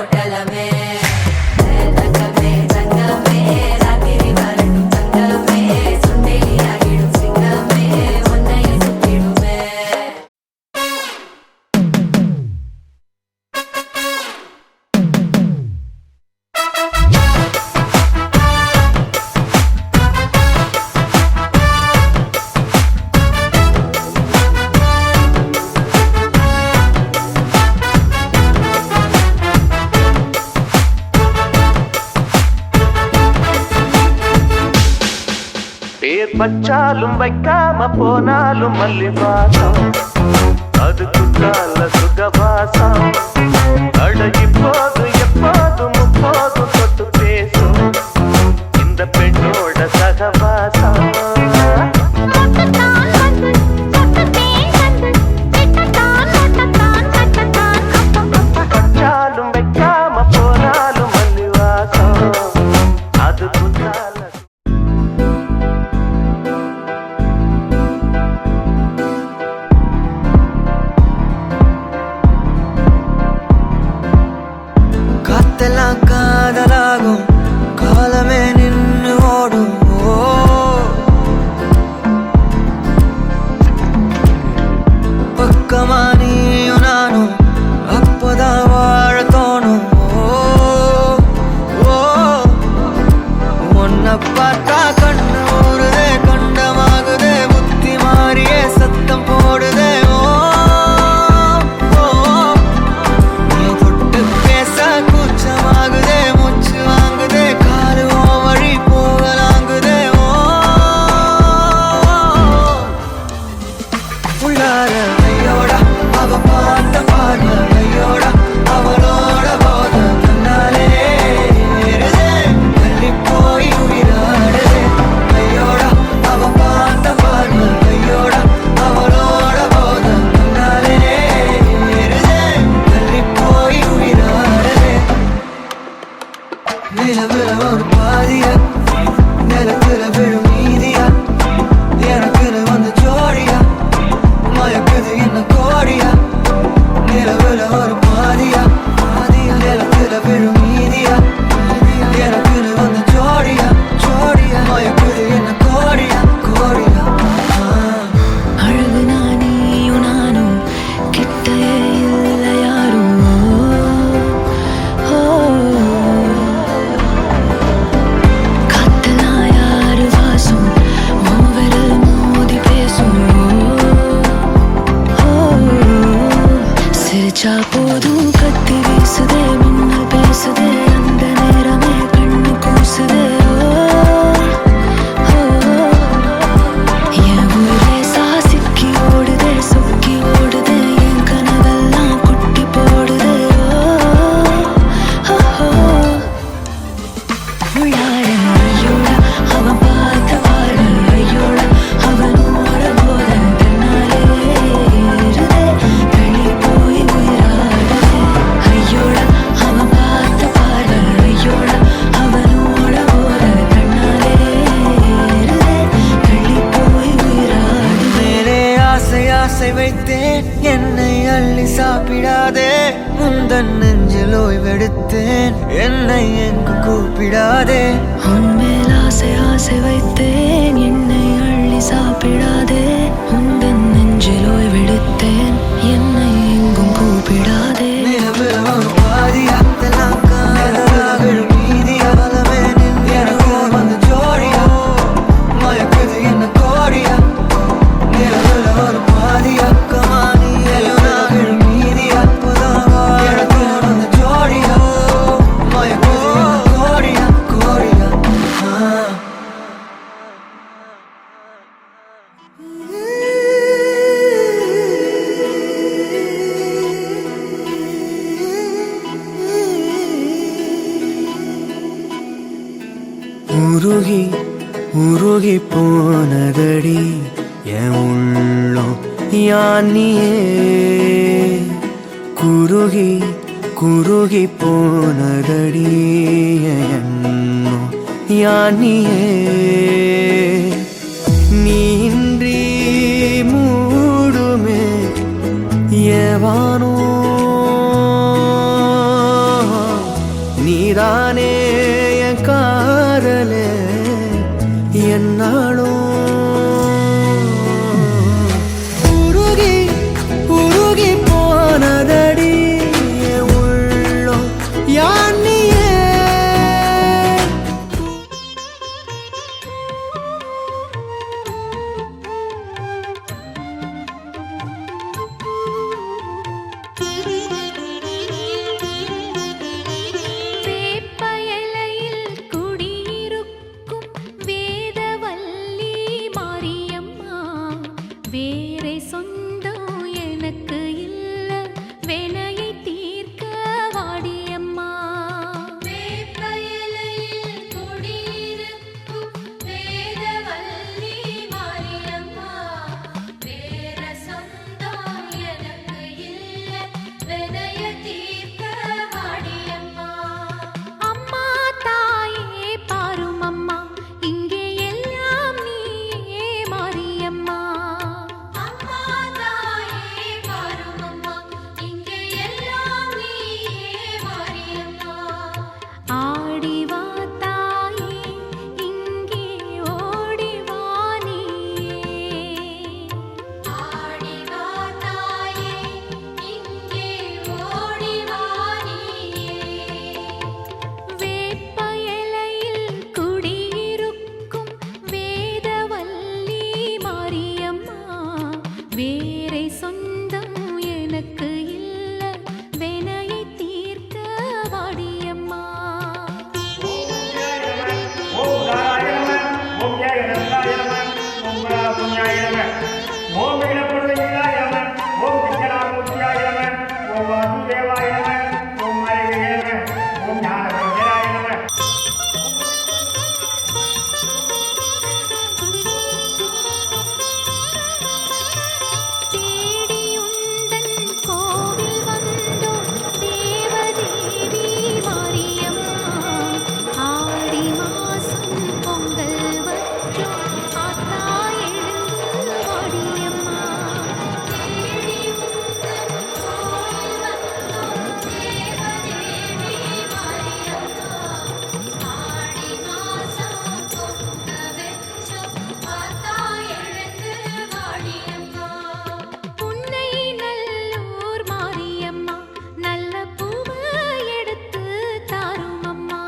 போட்டலமே தங்கமே தங்கமே ராத்திரி வரட்டும் தங்கமே சுண்டேலியாகிடும் சிங்கமே உன்னைய சுத்திடுமே பேர் பச்சாலும் வைக்காம போனாலும் மல்லி வாசம் அது குற்றால சுகவாசம் அழகி போது எப்போதும் முப்போதும் தொட்டு பேசும் இந்த பெண்ணோட சகவாசம் பச்சாலும் வைக்காம போனாலும் மல்லி வாசம் அது குற்றால காத்தெல்லாம் காதலாகும் காலமே நின்று ஓடும் பக்கமா நீயும் நானும் அப்போதான் வாழ தோணும் உன்னை பார்த்தா கண்ணு ஊறுதே கண்டமாகுதே புத்தி மாறியே சத்தம் போடுதே ஒரு பாதியா நிலத்துல விழும் நீதியா எனக்குன்னு வந்து ஜோடியா மயக்குது என்ன கோடியா நிலவுல ஒரு பாதியா நிலத்துல விழும் நீதியா எனக்குன்னு வந்து ஜோடியா மயக்குது என்ன கோடியா அழகு நானியும் நானும் கிட்டே இல்ல யாரும் போதும் கத்தி வீசுதே மின்னல் பேசுதே அந்த நேரமே கண்ணு கூசுதே என் ஊரே சாசிக்கி ஓடுதே சொக்கி ஓடுதே என் கனவெல்லாம் குட்டி போடுதே உள்ளார ஐயோட அவன் பார்த்த பாரு ஐயோட அவனோட போத தன்னாலே ஏறுதே தள்ளி போய் ஐயோட அவன் பார்த்த பாரு ஐயோட அவனோட போத தன்னாலே ஏறுதே தள்ளி போய் உயிராடுதே மேலே ஆசை வைத்தேன் என்னை அள்ளி சாப்பிடாதே முந்தன் நெஞ்சில் ஓய்வெடுத்தேன் என்னை எங்கு கூப்பிடாதே உன்மேல் ஆசை வைத்தேன் என்னை அள்ளி சாப்பிடாதே உந்தன் நெஞ்சில் ஓய்வெடுத்தேன் என்னை எங்கும் கூப்பிடாதே நிலவுல ஒரு பாதியா விழும் நீதியா எனக்கு வந்து ஜோடியா மயக்குது என்ன கோடியா நிலவுல ஒரு பாதியா கமானி விழும் நீதியா எனக்கு வந்து ஜோடியா மயக்குது என்ன கோடியா உருகி உருகி போனதடி என் உள்ளம் யானியே குருகி குருகி போனதடி எண்ணம் யானியே நீன்றி மூடுமே ஏவானோ நீதானே என் காதலே என்னாலும் உருகி உருகி போனதடி என் உள்ளம் யானியே வேப்பயலையில் குடியிருக்கும் வேதவல்லி மாரியம்மா, வேறே சொந்தம் எனக்கு இல்ல, வினையை தீர்க்க வாடியம்மா. வேப்பயலையில் குடியிருக்கும் வேதவல்லி மாரியம்மா, வேறே சொந்தம் எனக்கு இல்ல, வினையை தீர்க்க வாடியம்மா. அம்மா தாயே பாரும் அம்மா, இங்கே எல்லாம் நீயே மாரியம்மா. அம்மா தாயே பாரும் அம்மா, இங்கே எல்லாம் நீயே மாரியம்மா. ஆடி வா தாயே, இங்கே ஓடி வா நீயே. ஆடி வா தாயே, இங்கே ஓடி வா நீயே. வேப்பயலையில் குடியிருக்கும் வேதவல்லி மாரியம்மா, வேறே சொந்தம் எனக்கு இல்ல, வினையை தீர்க்க வாடியம்மா. ஓம் நாராயண நம ஓம் ஜெய கணேசாய நம ஓம் புண்ணியாய நம ஓம் விக்னபுரதேயாய நம ஓம் விக்னராமூர்த்தியாய நம ஓம் வாசுதேவாய நம ஓம் மரகே நம ஓம் ஞானசங்கராய நம. தேடி உந்தன் கோவில் வந்தோம் தேவதேவி மாரியம்மா, ஆடி மாசம் பொங்கல் வச்சோம் ஆத்தா எழுந்து வாடியம்மா. தேடி உந்தன் கோவில் வந்தோம் தேவதேவி மாரியம்மா, ஆடி மாசம் பொங்கல் வச்சோம் ஆத்தா எழுந்து வாடியம்மா. புன்னை நல்லூர் மாரியம்மா, நல்ல பூவை எடுத்து தாரும் அம்மா.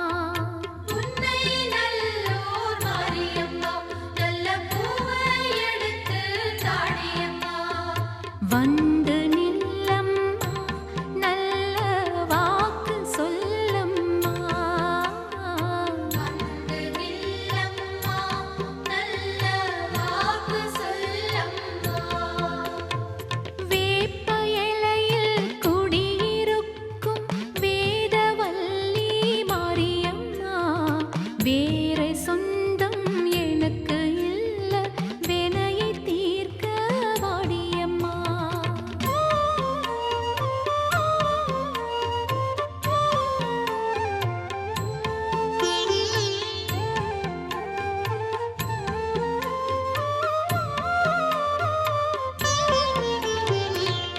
புன்னை நல்லூர் மாரியம்மா, நல்ல பூவை எடுத்து தாடியம்மா. வந்து நில்லம்மா, நல்ல வாக்கு சொல்லம்மா. வந்து நில்லம்மா, நல்ல வாக்கு சொல்லம்மா. வேப்பயலையில் குடியிருக்கும் வேதவல்லி மாரியம்மா, வேறே சொந்தம் எனக்கு இல்ல, வினையை தீர்க்க வாடியம்மா.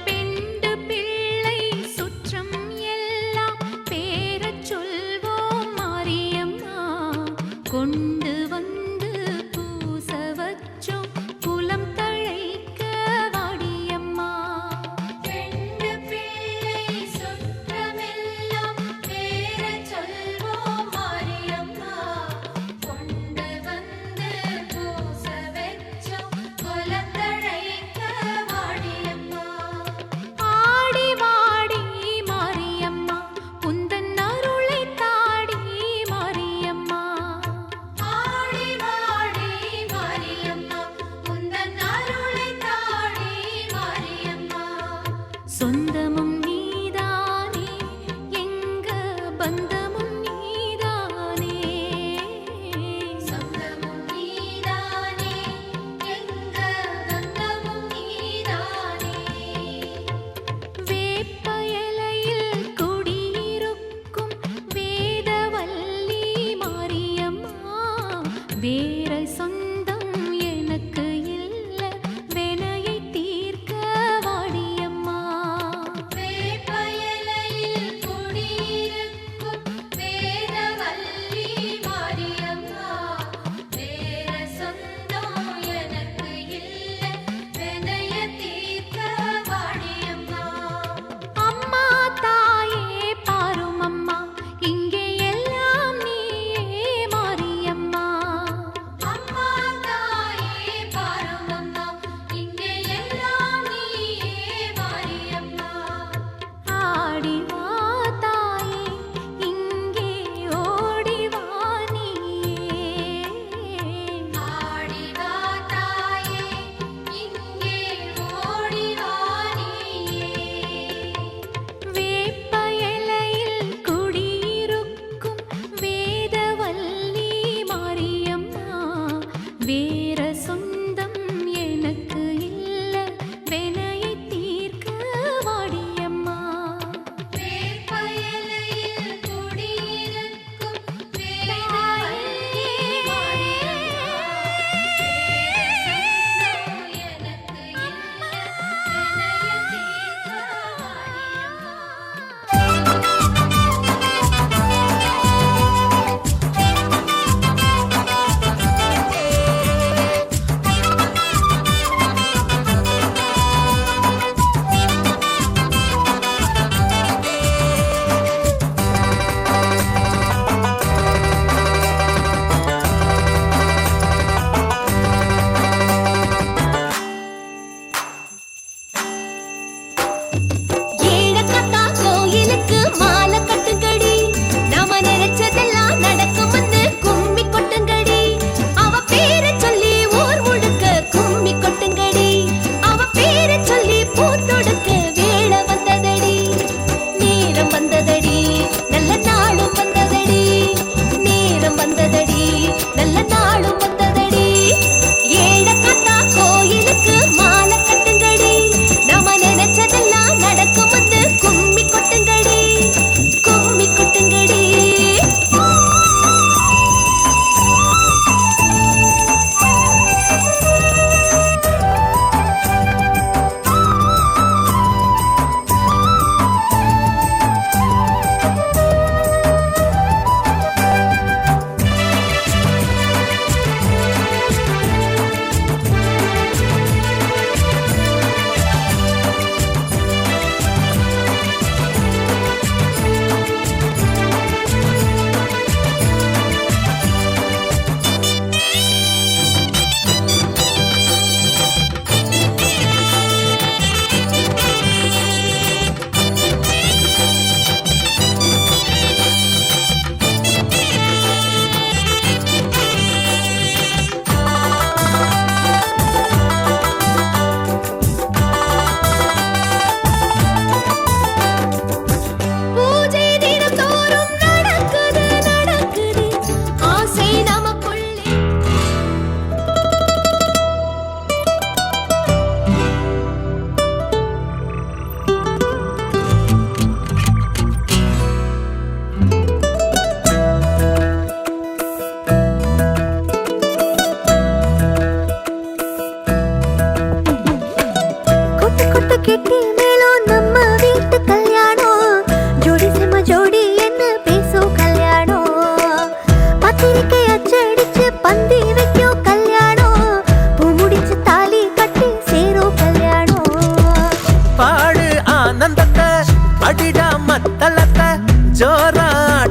பெண்டு பிள்ளை சுற்றம் எல்லாம் பேரச் சொல்வோம் மாரியம்மா, கொண்டு வந்து பூச வச்சோம் குலம் தழைக்க வாடியம்மா. பெண்டு பிள்ளை சுற்றமெல்லாம் பேரச் சொல்வோம் மாரியம்மா, கொண்டு வந்து பூச வச்சோம் குலம் தழைக்க வாடியம்மா. ஆடி வாடி மாரியம்மா, உந்தன் அருளை தாடி மாரியம்மா.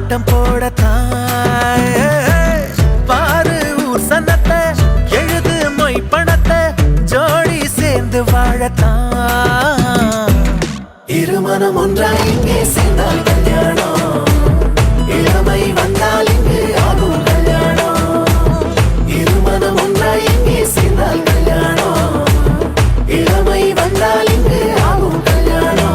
ஆட்டம் போடத்தான் பாரு ஊர் சன்னத்தை எழுது மொய் பணத்தை ஜோடி சேர்ந்து வாழத்தான் இருமனம் ஒன்றாய் இங்கே சேர்ந்தால் கல்யாணம் இளமை வந்தால் இங்கு ஆகும் கல்யாணம் இருமனம் ஒன்றாய் இங்கே சேர்ந்தால் கல்யாணம் இளமை வந்தால் இங்கு ஆகும் கல்யாணம்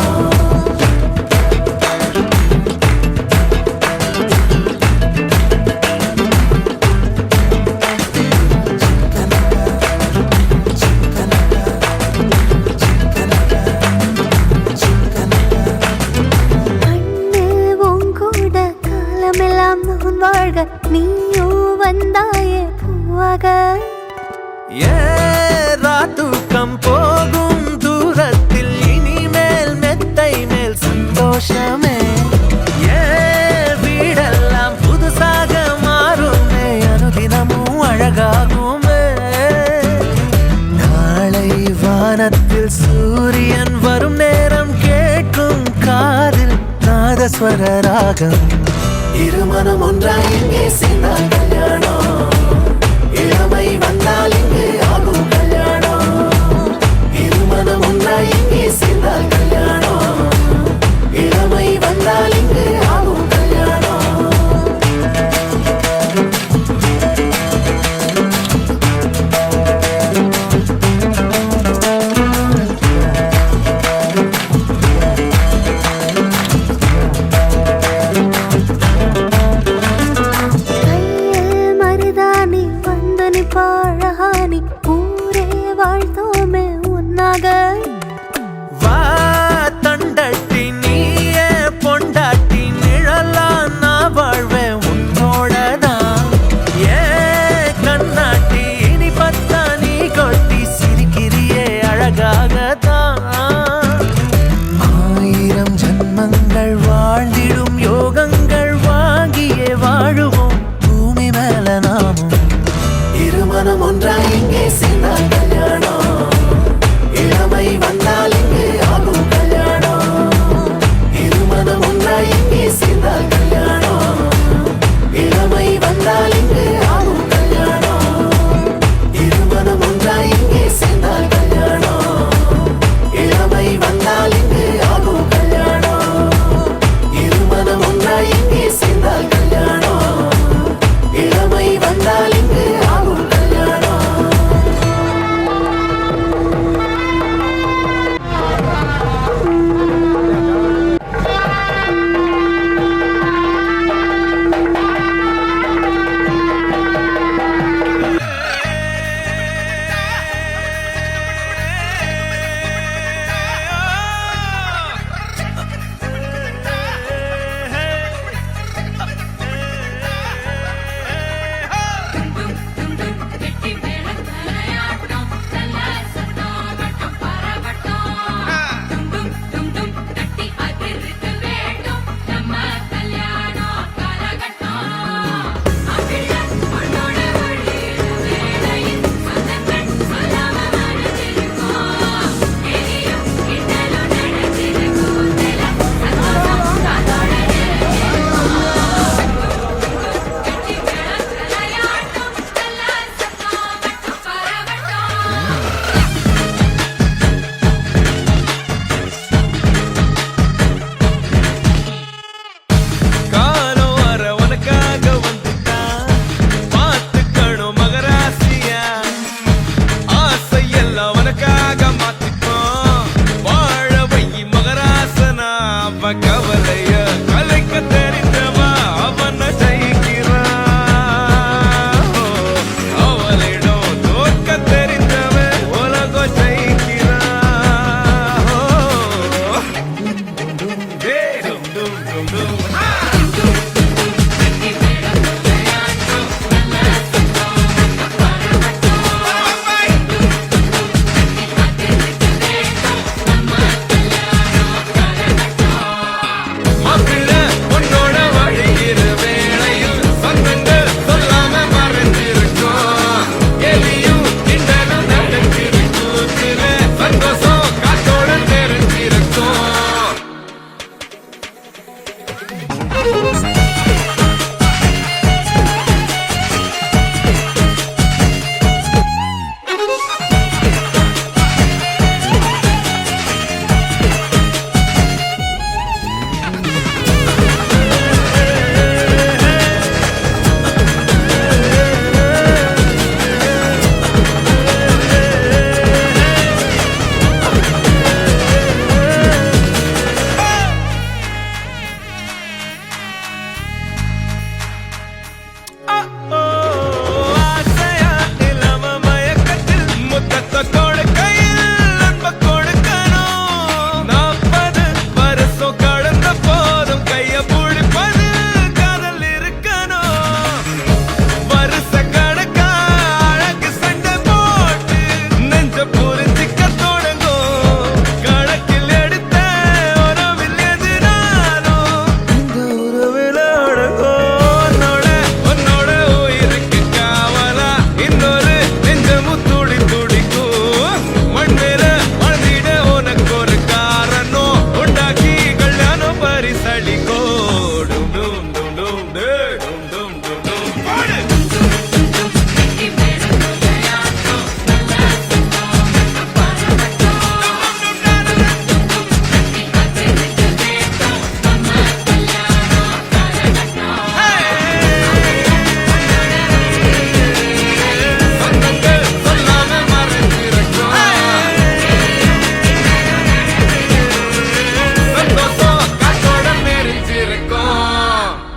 கண்ணு உங்கூட காலமெல்லாம் நான் வாழ்க நீயோ வந்தாயே பூவாக தூக்கம் போகும் தூரத்தில் இனிமேல் மெத்தை மேல் சந்தோஷமே வீடெல்லாம் புதுசாக மாறுமே அனுதினமும் அழகாகுமே நாளை வானத்தில் சூரியன் வரும் நேரம் கேட்கும் காதில் நாதஸ்வர ராகம் இருமனம் ஒன்றாய் இங்கே சேர்ந்தால் கல்யாணம் இளமை வந்தால் இங்கு ஆகும் கல்யாணம் இருமனம் ஒன்றாய் இங்கே சேர்ந்தால் கல்யாணம் இளமை வந்தால் இங்கு ஆகும் கல்யாணம் கையில்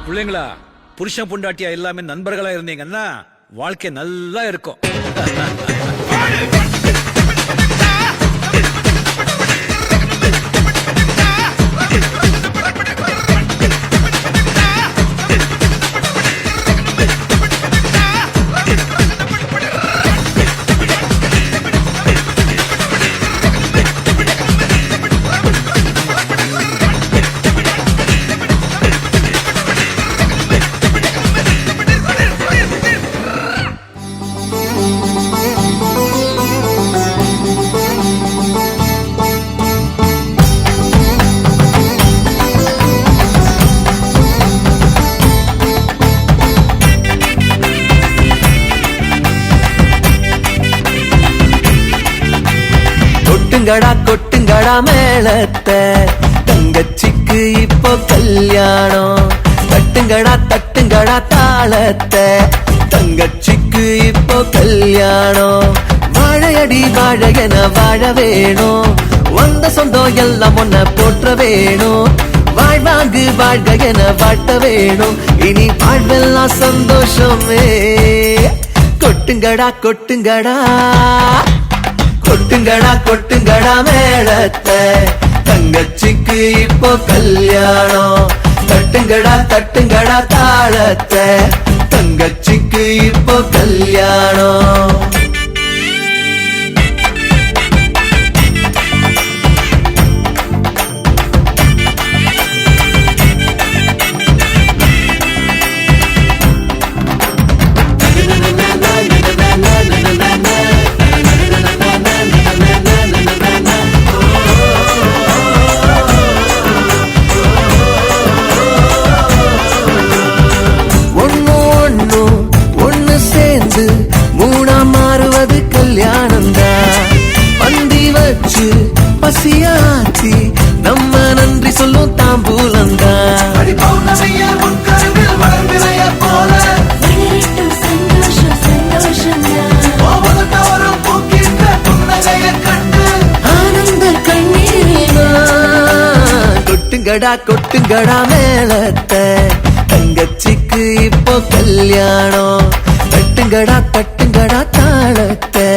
பிள்ளைங்களா புருஷன் பொண்டாட்டியா எல்லாமே நண்பர்களா இருந்தீங்கன்னா வாழ்க்கை நல்லா இருக்கும். கொட்டுங்கடா கொட்டுங்கடா மேளத்தை, தங்கச்சிக்கு இப்போ கல்யாணம். தட்டுங்கடா தட்டுங்கடா தாளத்தை, தங்கச்சிக்கு இப்போ கல்யாணம். வாழையடி வாழையன வாழ வேணும், வந்த சொந்தம் எல்லாம் ஒன்ன போற்ற வேணும். வாழ்வாங்கு வாழ்க என வாழ்த்த வேணும், இனி வாழ்வெல்லாம் சந்தோஷமே. கொட்டுங்கடா கொட்டுங்கடா கொட்டுங்கடா கொட்டுங்கடா மேளத்தை, தங்கச்சிக்கு இப்போ கல்யாணம். தட்டுங்கடா தட்டுங்கடா தாளத்தை, தங்கச்சிக்கு இப்போ கல்யாணம். பசியாச்சி நம்ம நன்றி சொல்லும் தாம்பூலந்தா. ஆனந்த கண்ணீரினா கொட்டுங்கடா கொட்டுங்கடா மேளத்தை, தங்கச்சிக்கு இப்போ கல்யாணம். தட்டுங்கடா தட்டுங்கடா தாளத்தை,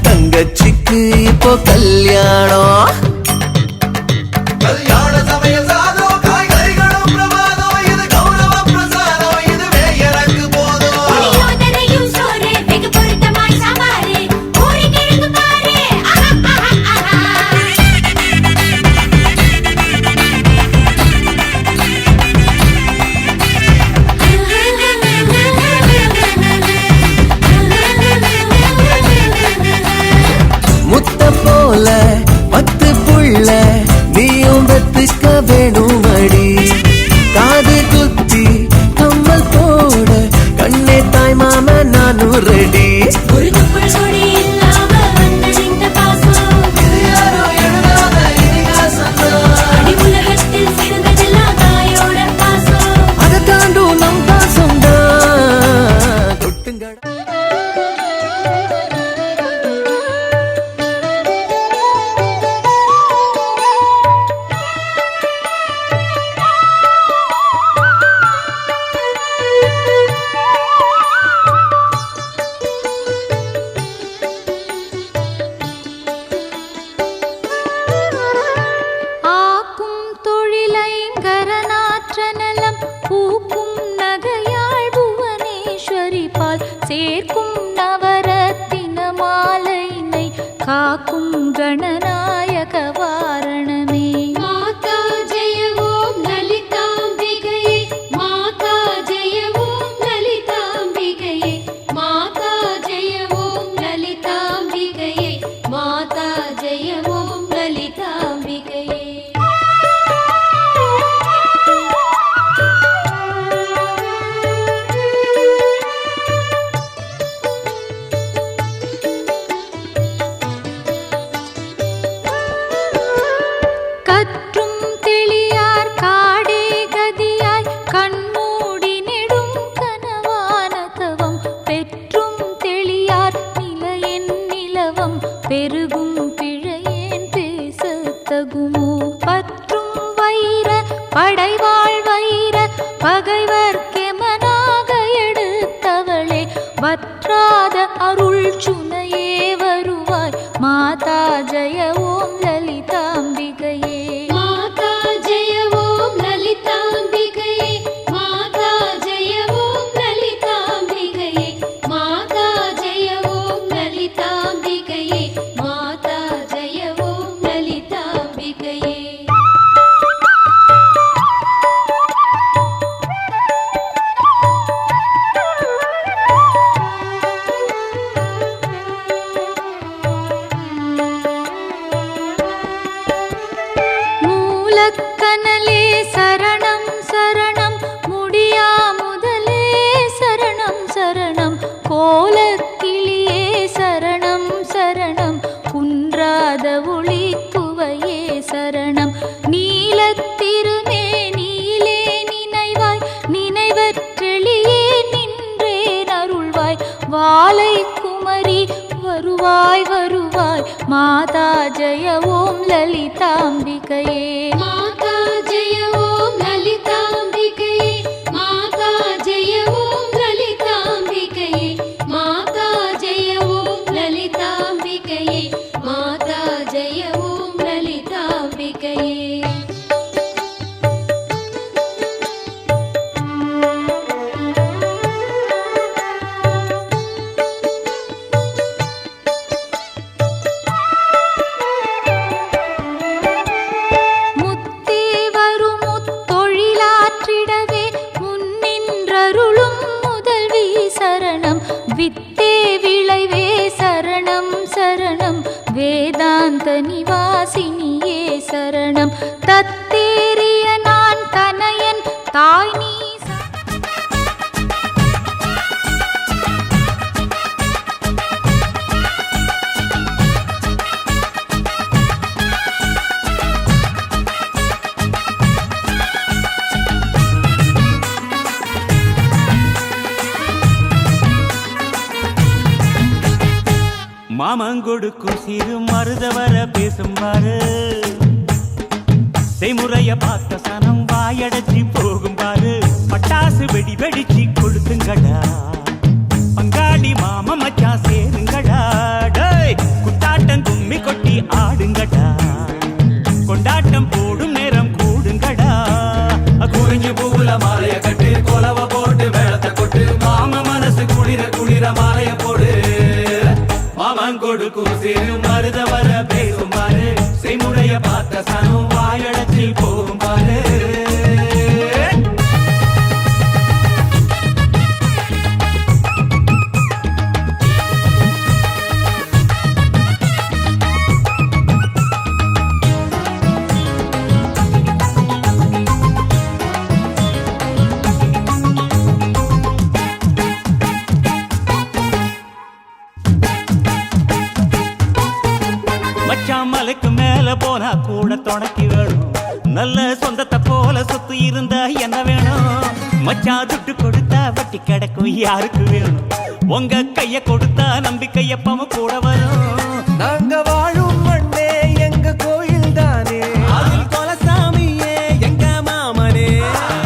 தங்கச்சிக்கு இப்போ கல்யாணம். கல்யாண சமயம் சாதோ காய்கறிகளும் பிரமாதோ, இது கௌரவ பிரசாதம், இதுவே எனக்கு போதும். புளியோதரையும் சோறு வெகு பொருத்தமாய் சாம்பாரு, பூரி கிழங்கு பாரு. முத்த போல 10 புள்ள நீயும் பெத்துக்க வேணும் அடி. காது குத்தி கம்மல் போட கண்ணே தாய் மாம நானும் ரெடி. ஒரு துப்புள் கொடி இல்லாம வந்த இந்த பாசம், இது யாரோ எழுதாத இதிகாசம். அடி உலகத்தில் சிறந்ததெல்லாம் தாயோட பாசம், அதை தாண்டும் நம் பாசம் தான். கொட்டுங்கடா சேர்க்கும் நவரத்தின மாலைனை காக்கும் கணநாயக வாரணமே. மாதா ஜெய ஓம் லலிதாம்பிகையே, மாதா ஜெய ஓம் லலிதாம்பிகையே, மாதா ஜெய ஓம் லலிதாம்பிகையே, மாதா ஜெய ஓம் லலிதாம்பிகையே. பெருகும் பிழையேன் பேசத்தகுமோ பற்றும் வைர படைவாள் வைர பகைவர்க்கெமனாக எடுத்தவளே வற்றாத அருள் சுனையே வருவாய் மாதா ஜெய ஓம் லலிதாம்பிகையே மாதா ஜெய ஓம் லலிதாம்பிகையே மாதா ஜெய ஓம் லலிதாம்பிகையே மாதா ஜெய ஓம் லலிதாம்பிகையே மாதா ஜெய ஓம் லலிதாம்பிகையே மூலக்கனலே சரணம் சரணம் முடியா முதலே சரணம் சரணம் கோலக்கிளியே சரணம் சரணம் குன்றாத ஒளி குவையே சரணம் நீலத்திருமே நீலே நினைவாய் நினைவற்றெளியே நின்றேன் அருள்வாய் வாலை குமரி வருவாய் வருவாய் மாதா ஜெய ஓம் லலிதாம்பிகையே மாதா ஜெய ஓம் லலிதாம்பிகையே மாதா ஜெய ஓம் லலிதாம்பிகையே மாதா ஜெய ஓம் லலிதாம்பிகையே மாதா ஜெய ஓம் லலிதாம்பிகையே முத்தே வரும் முத்தொழிலாற்றிடவே முன்னின்றருளும் முதல்வி சரணம் வித்தே விளைவே சரணம் சரணம் வேதாந்த நிவாசினியே சரணம் தத்தேறிய நான் தனையன் தாய் நீ மாமங்கொடுக்கும் சிறு மருதவர பேசும்பாரு செய்முறைய பார்த்த சனம் வாயடைச்சி போகும் பாரு பட்டாசு வெடி வெடிச்சு கொளுத்துங்கடா பங்காளி மாம மச்சான் சேருங்கடா டேய் குத்தாட்டம் கும்மி கொட்டி ஆடுங்கடா கொண்டாட்டம் போடும் நேரம் கூடுங்கடா குறிஞ்சி பூவுல மாலைய கட்டு கொலவ போட்டு வேளத்தை கொட்டு மாம மனசு குளிர குளிர மாலைய போடு மாமங்கொடுக்கும் சிறு மருதவர பேசும் பாரு செய்முறைய பார்த்த சனம் வாயடைச்சி போகும் பாரு மச்சான் மலைக்கு மேல போனா கூட துணைக்கு வேணும் நல்ல சொந்தத்தை போல சொத்து இருந்தா என்ன வேணும் மச்சான் துட்டு கொடுத்தா வட்டி கிடக்கும் யாருக்கு வேணும் உங்க கைய கொடுத்தா நம்பிக்கை எப்பவும் கூட வரும் நாங்க வாழும் மண்ணே எங்க கோயில் தானே அதில் கொலசாமியே எங்க மாமனே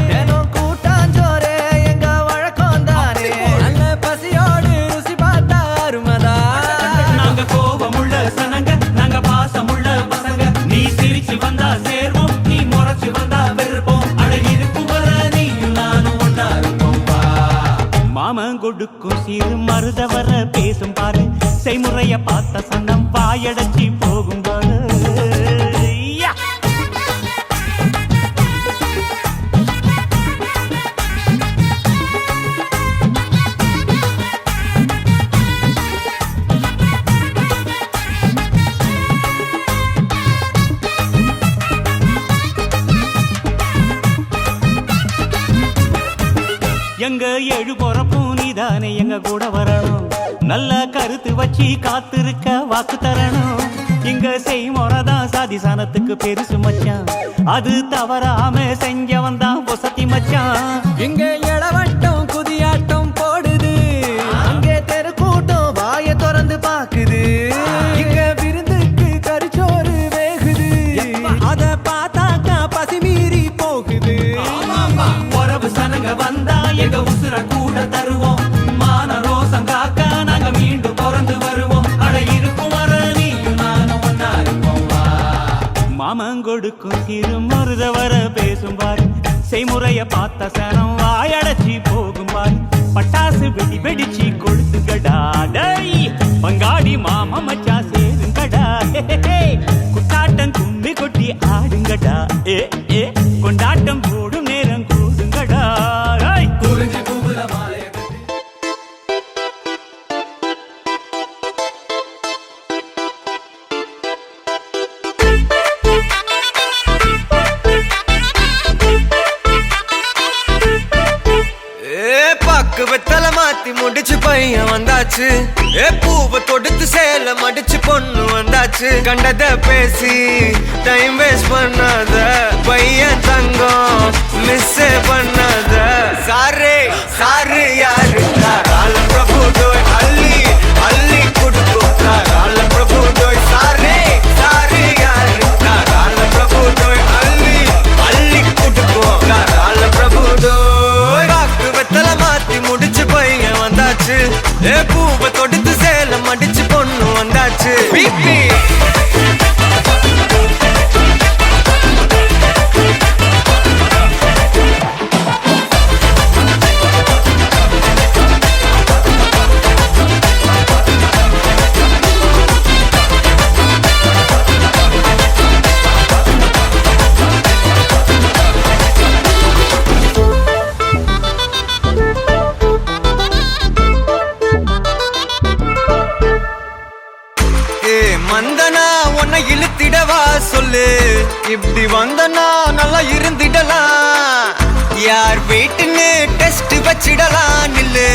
தினம் கூட்டாஞ்சோரே எங்க வழக்கம் தானே நல்ல பசியோடு ருசி பார்த்தா அருமதா நாங்க கோபமுள்ள சனங்க நாங்க பாசமுள்ள பசங்க நீ சிரிச்சு வந்தா சேர்வோம் நீ முறைச்சு வந்தா வெறுப்போம் அழகிருக்கும் வர நீயும் நானும் ஒன்னா இருப்போம் மாமன் கொடுக்கும் சிறு மருதவர பேசும் பாரு செய்முறைய பார்த்த சன்னம் வாயடைச்சி போகும் பாரு யா! எங்க எழு பொறப்பும் நீதானே எங்க கூட வரணும் நல்ல கருத்து வச்சு காத்திருக்க வாக்கு தரணும் இங்க செய்முறைதான் சாதிசானத்துக்கு பெருசு மச்சான் அது தவறாம செஞ்சவன் தான் பொசத்தி மச்சான் இங்க இளவட்டம் குதியாட்டம் போடுது அங்கே தெரு கூட்டம் வாய திறந்து பாக்குது இங்க கொடுக்கும் திருமருத வர பேசும் பாரு செய்முறைய பார்த்த சனம் வாயடைச்சி போகும் பாரு பட்டாசு வெடி வெடிச்சு கொளுத்துங்கடா டேய் பங்காளி மாமா மச்சா சேருங்கடா குட்டாட்டம் கும்மி கொட்டி ஆடுங்கடா ஏ ஏ கொண்டாட்டம் போடும் நேரம் கூடுங்கடா குறிஞ்சி பூவுல மாலைய பாக்கு வெத்தல மாத்தி முடிச்சு பையன் வந்தாச்சு பூவை தொடுத்து சேல மடிச்சு பொண்ணு வந்தாச்சு கண்டத பேசி டைம் வேஸ்ட் பண்ணாத பையன் தங்கம் மிஸ் பண்ணாத சாரு சாரு யாரு கால பிரபு டோய் அள்ளி அள்ளி குடுக்கும் கால பிரபு டோய் சாரு சாரு யாரு கால பிரபு டோய் அள்ளி அள்ளி குடுக்கும் கால பிரபு டோய் வெத்தல மாத்தி முடிச்சு பையன் வந்தாச்சு பூவை தொடுத்து சேல மடிச்சு பொண்ணு வந்தாச்சு பிபி மந்தனா உன்னை இழுத்திடவா சொல்லு இப்படி வந்தனா நல்லா இருந்திடலாம் யார் வீட்டுன்னு டெஸ்ட் வச்சிடலாம் நில்லு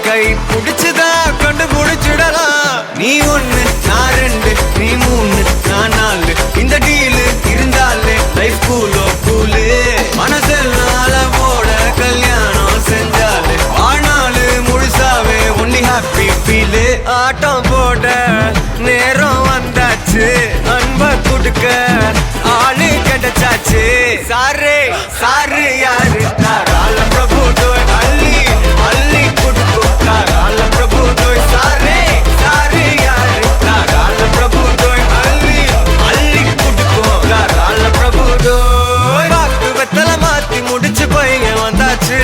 கை புடிச்சுதா கண்டு முடிச்சிடலாம் நீ ஒண்ணு நான் ரெண்டு நீ மூணு நான் நாலு இந்த டீலு இருந்தாலே லைஃப் கூலோ கூலு மனசெல்லாம் போட கல்யாணம் செஞ்சாலே ஆனாலு முழுசாவே ஒன்லி ஹாப்பி ஃபீலு ஆட்டம் போட நேரம் வந்தாச்சு அன்ப குடுக்க ஆளு கிடைச்சாச்சு சாரு சாரு யாரு கால பிரபு டோய் அள்ளி அள்ளி குடுக்கும் கால பிரபு டோய் சாரு சாரு யாரு கால பிரபு டோய் அள்ளி அள்ளி குடுக்கும் கால பிரபு டோய் பாக்கு வெத்தல மாத்தி முடிச்சு பையன் வந்தாச்சு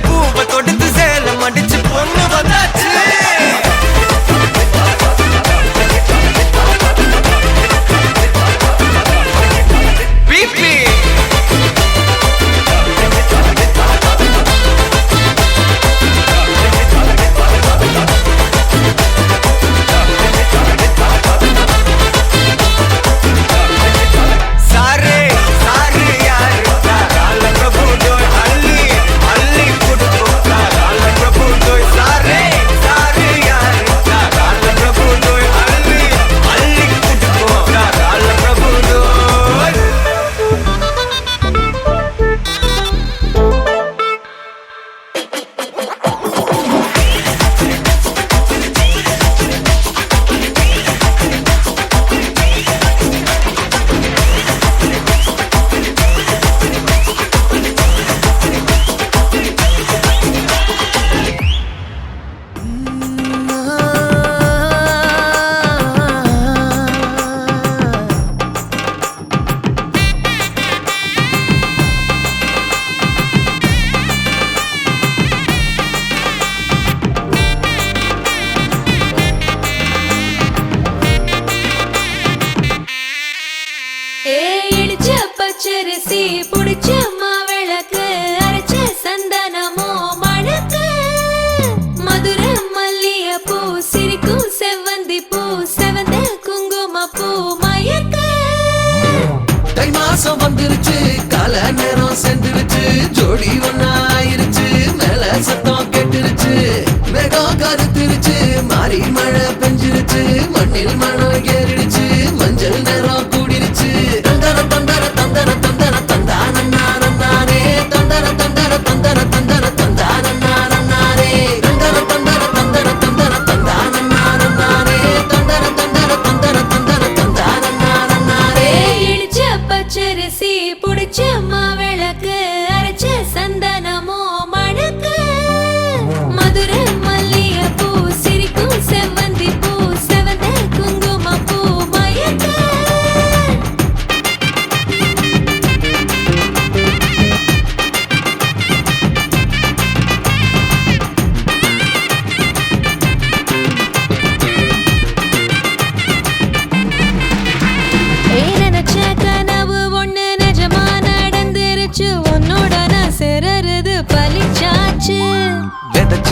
பூவை தொடுத்து சேல மடிச்சு பொண்ணு வந்தாச்சு பிபி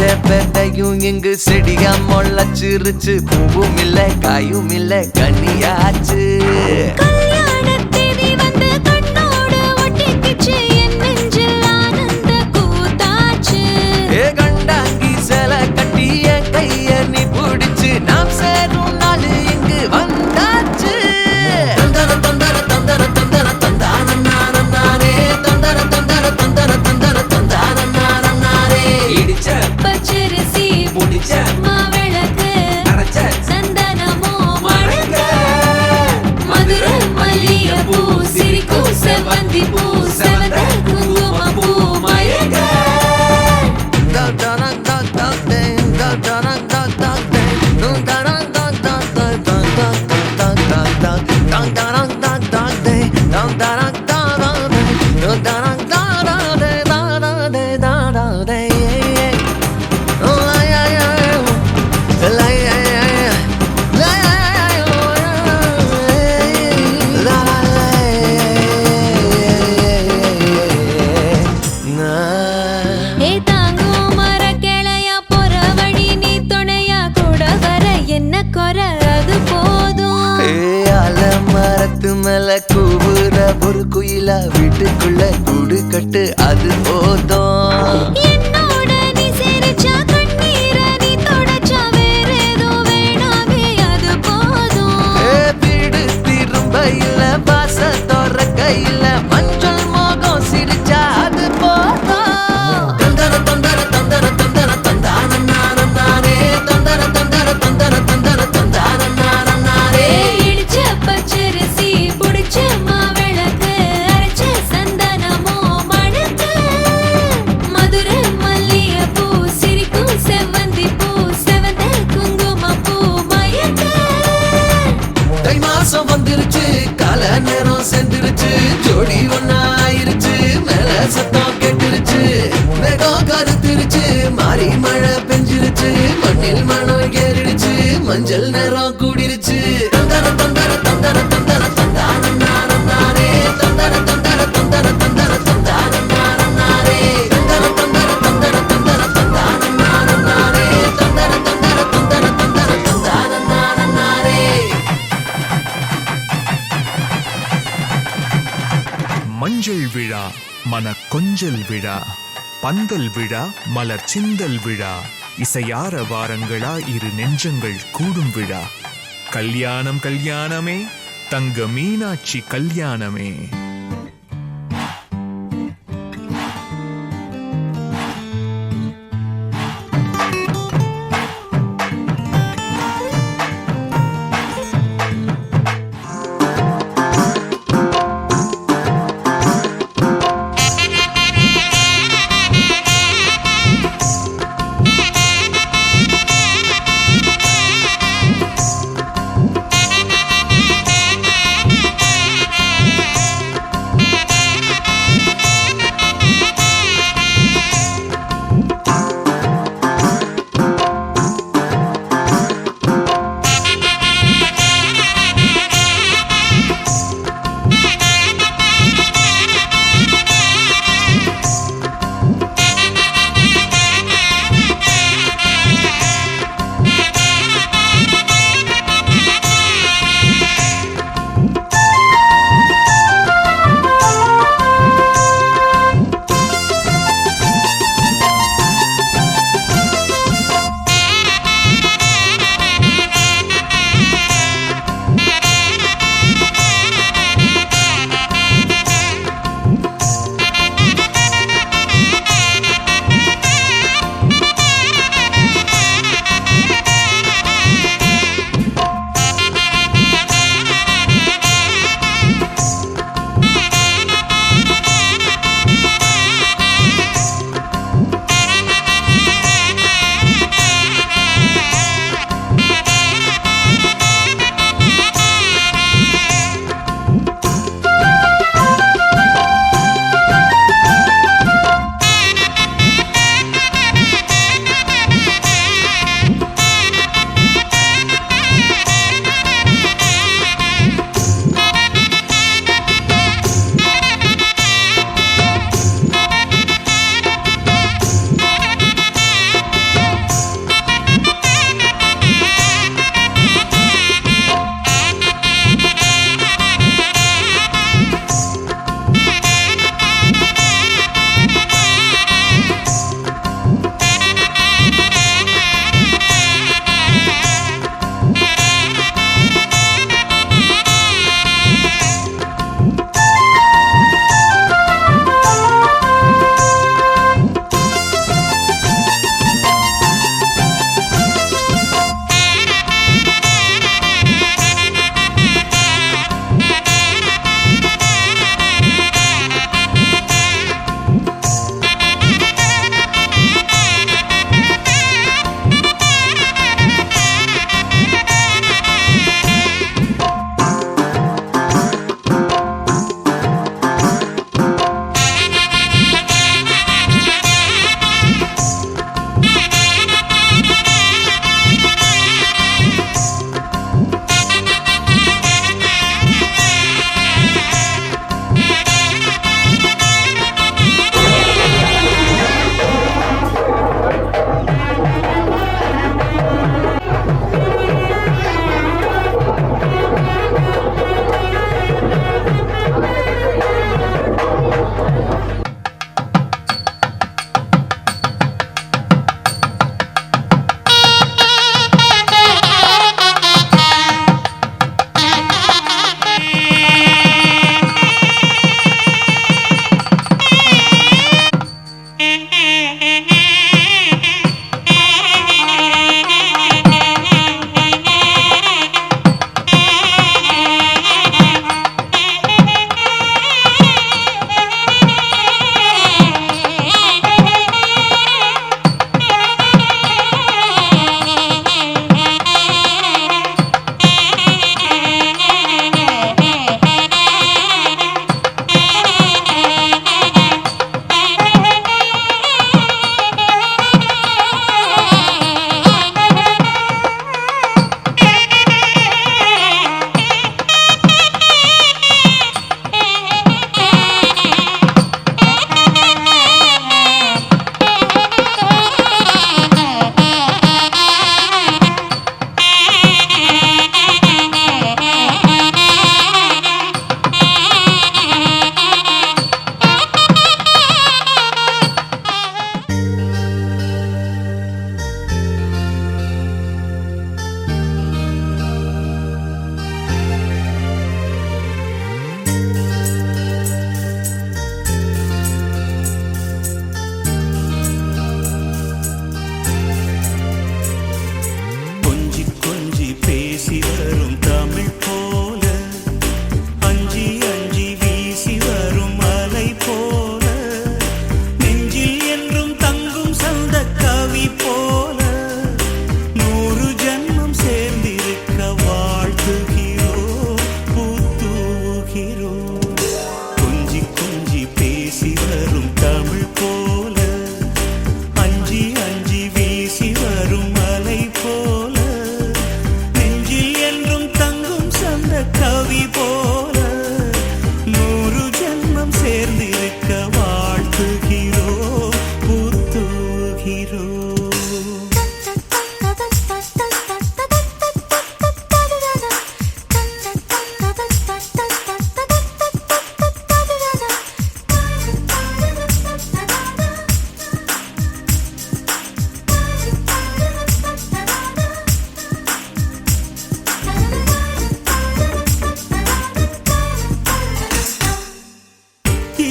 அடிச்ச பேட்டையும் இங்கு செடியா முளைச்சிருச்சு. பூவும் இல்ல காயும் இல்ல கனியாச்சு. கல்யாணத்தேதி வந்து கண்ணோடு ஒட்டிக்கிச்சு, என் நெஞ்சில் ஆனந்த கூத்தாச்சு. ஏ கண்டாங்கி சில கட்டி என் கைய நீ பிடிச்சு, நாம் சேரும் நாள் இங்கு வந்தாச்சு. தந்தர தந்தர தந்தர தந்தர தந்தான நானே, தந்தர தந்தர தந்தர தந்தர தந்தான நானே. இடிச்ச பச்சரிசி முடிச்ச மாவிளக்கு அரைச்ச சந்தனமோ மணக்க, மதுரை மல்லிகைப்பூ சிரிக்கும் செவ்வந்தி பூ செவந்த குங்குமப்பூ மயக்க. ஏ தாங்கும் மரக்கிளையா போற வழி நீ துணையா கூட வர என்ன குறை அது போதும். மரத்து மேல கூவுற ஒரு குயிலா வீட்டுக்குள்ள கூடு கட்டு அது போதும். என்னோட நீ சிரிச்சா கண்ணீரை நீ தொடச்சா வேற ஏதோ வேணாமே அது போதும். வீடு திரும்ப இல்ல பாச தோற கையில மஞ்சள் மோகம் சிரிச்சா அது போதும். தந்தர தந்தர தந்தர தந்தர தந்தான நானே, தந்தர தந்தர தந்தர தந்தர தந்தான நானே. இடிச்ச பச்சரிசி புடிச்ச மாவிளக்கு அரைச்ச சந்தனமோ மணக்க, மதுரை மல்லிகைப்பூ சிரிக்கும் செவ்வந்தி பூ செவந்த குங்குமப்பூ மயக்க. தை மாசம் வந்துருச்சு, கால நேரம் சென்றுருச்சு, ஜோடி ஒன்னா ஆயிருச்சு, மேல சத்தம் கேட்டுருச்சு. மேகம் கருத்துருச்சு, மாறி மழை பெஞ்சிருச்சு, மண்ணில் மணம் ஏறிடுச்சு, மஞ்சள் நேரம் கூடிருச்சு. தந்தர தந்தர தந்தர தந்தர தந்தான நானே, தந்தர தந்தர தந்தர தந்தர தந்தான நானே, தந்தர தந்தர தந்தர தந்தர தந்தான நானே, தந்தர தந்தர தந்தர தந்தர தந்தான நானே. மஞ்சள் விழா மன கொஞ்சல் விழா, பந்தல் விழா மலர் சிந்தல் விழா, இசையார வாரங்களா இரு நெஞ்சங்கள் கூடும் விழா. கல்யாணம் கல்யாணமே தங்க மீனாட்சி கல்யாணமே.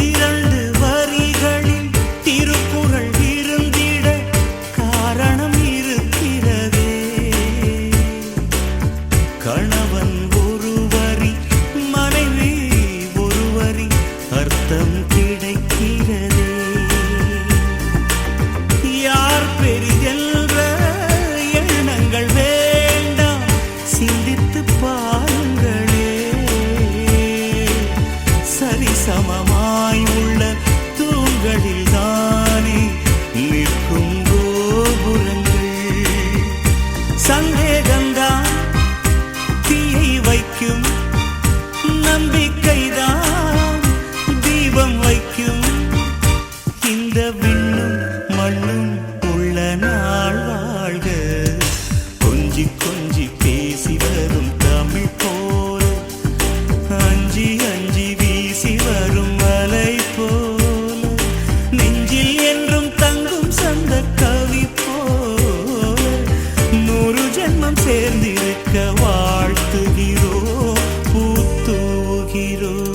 இரண்டு வரிகளில் திருக்குறள் இருந்திட காரணம் இருக்கிறதே. கணவன் ஒரு வரி, மனைவி ஒரு வரி, அர்த்தம் கிடைக்கிறதே. யார் பெரிதென்ற எண்ணங்கள் வேண்டாம், சிந்தித்து பாருங்களே. சரிசமமாய் உள்ள தூண்களில் தானே நிற்கும் கோபுரங்கள். சந்தேகம்தான் தீயை வைக்கும், நம்பிக்கைதான் தீபம் வைக்கும். இந்த விண்ணும் மண்ணும் உள்ள நாள் வாழ்க. கொஞ்சி கொஞ்சி பேசி வரும் தமிழ் போல, அஞ்சி அஞ்சி வீசி வரும் மலை போல, நெஞ்சில் என்றும் தங்கும் சந்த கவி போல, 100 ஜென்மம் சேர்ந்திருக்க வாழ்த்துகிறோம், பூத்துகிறோம்.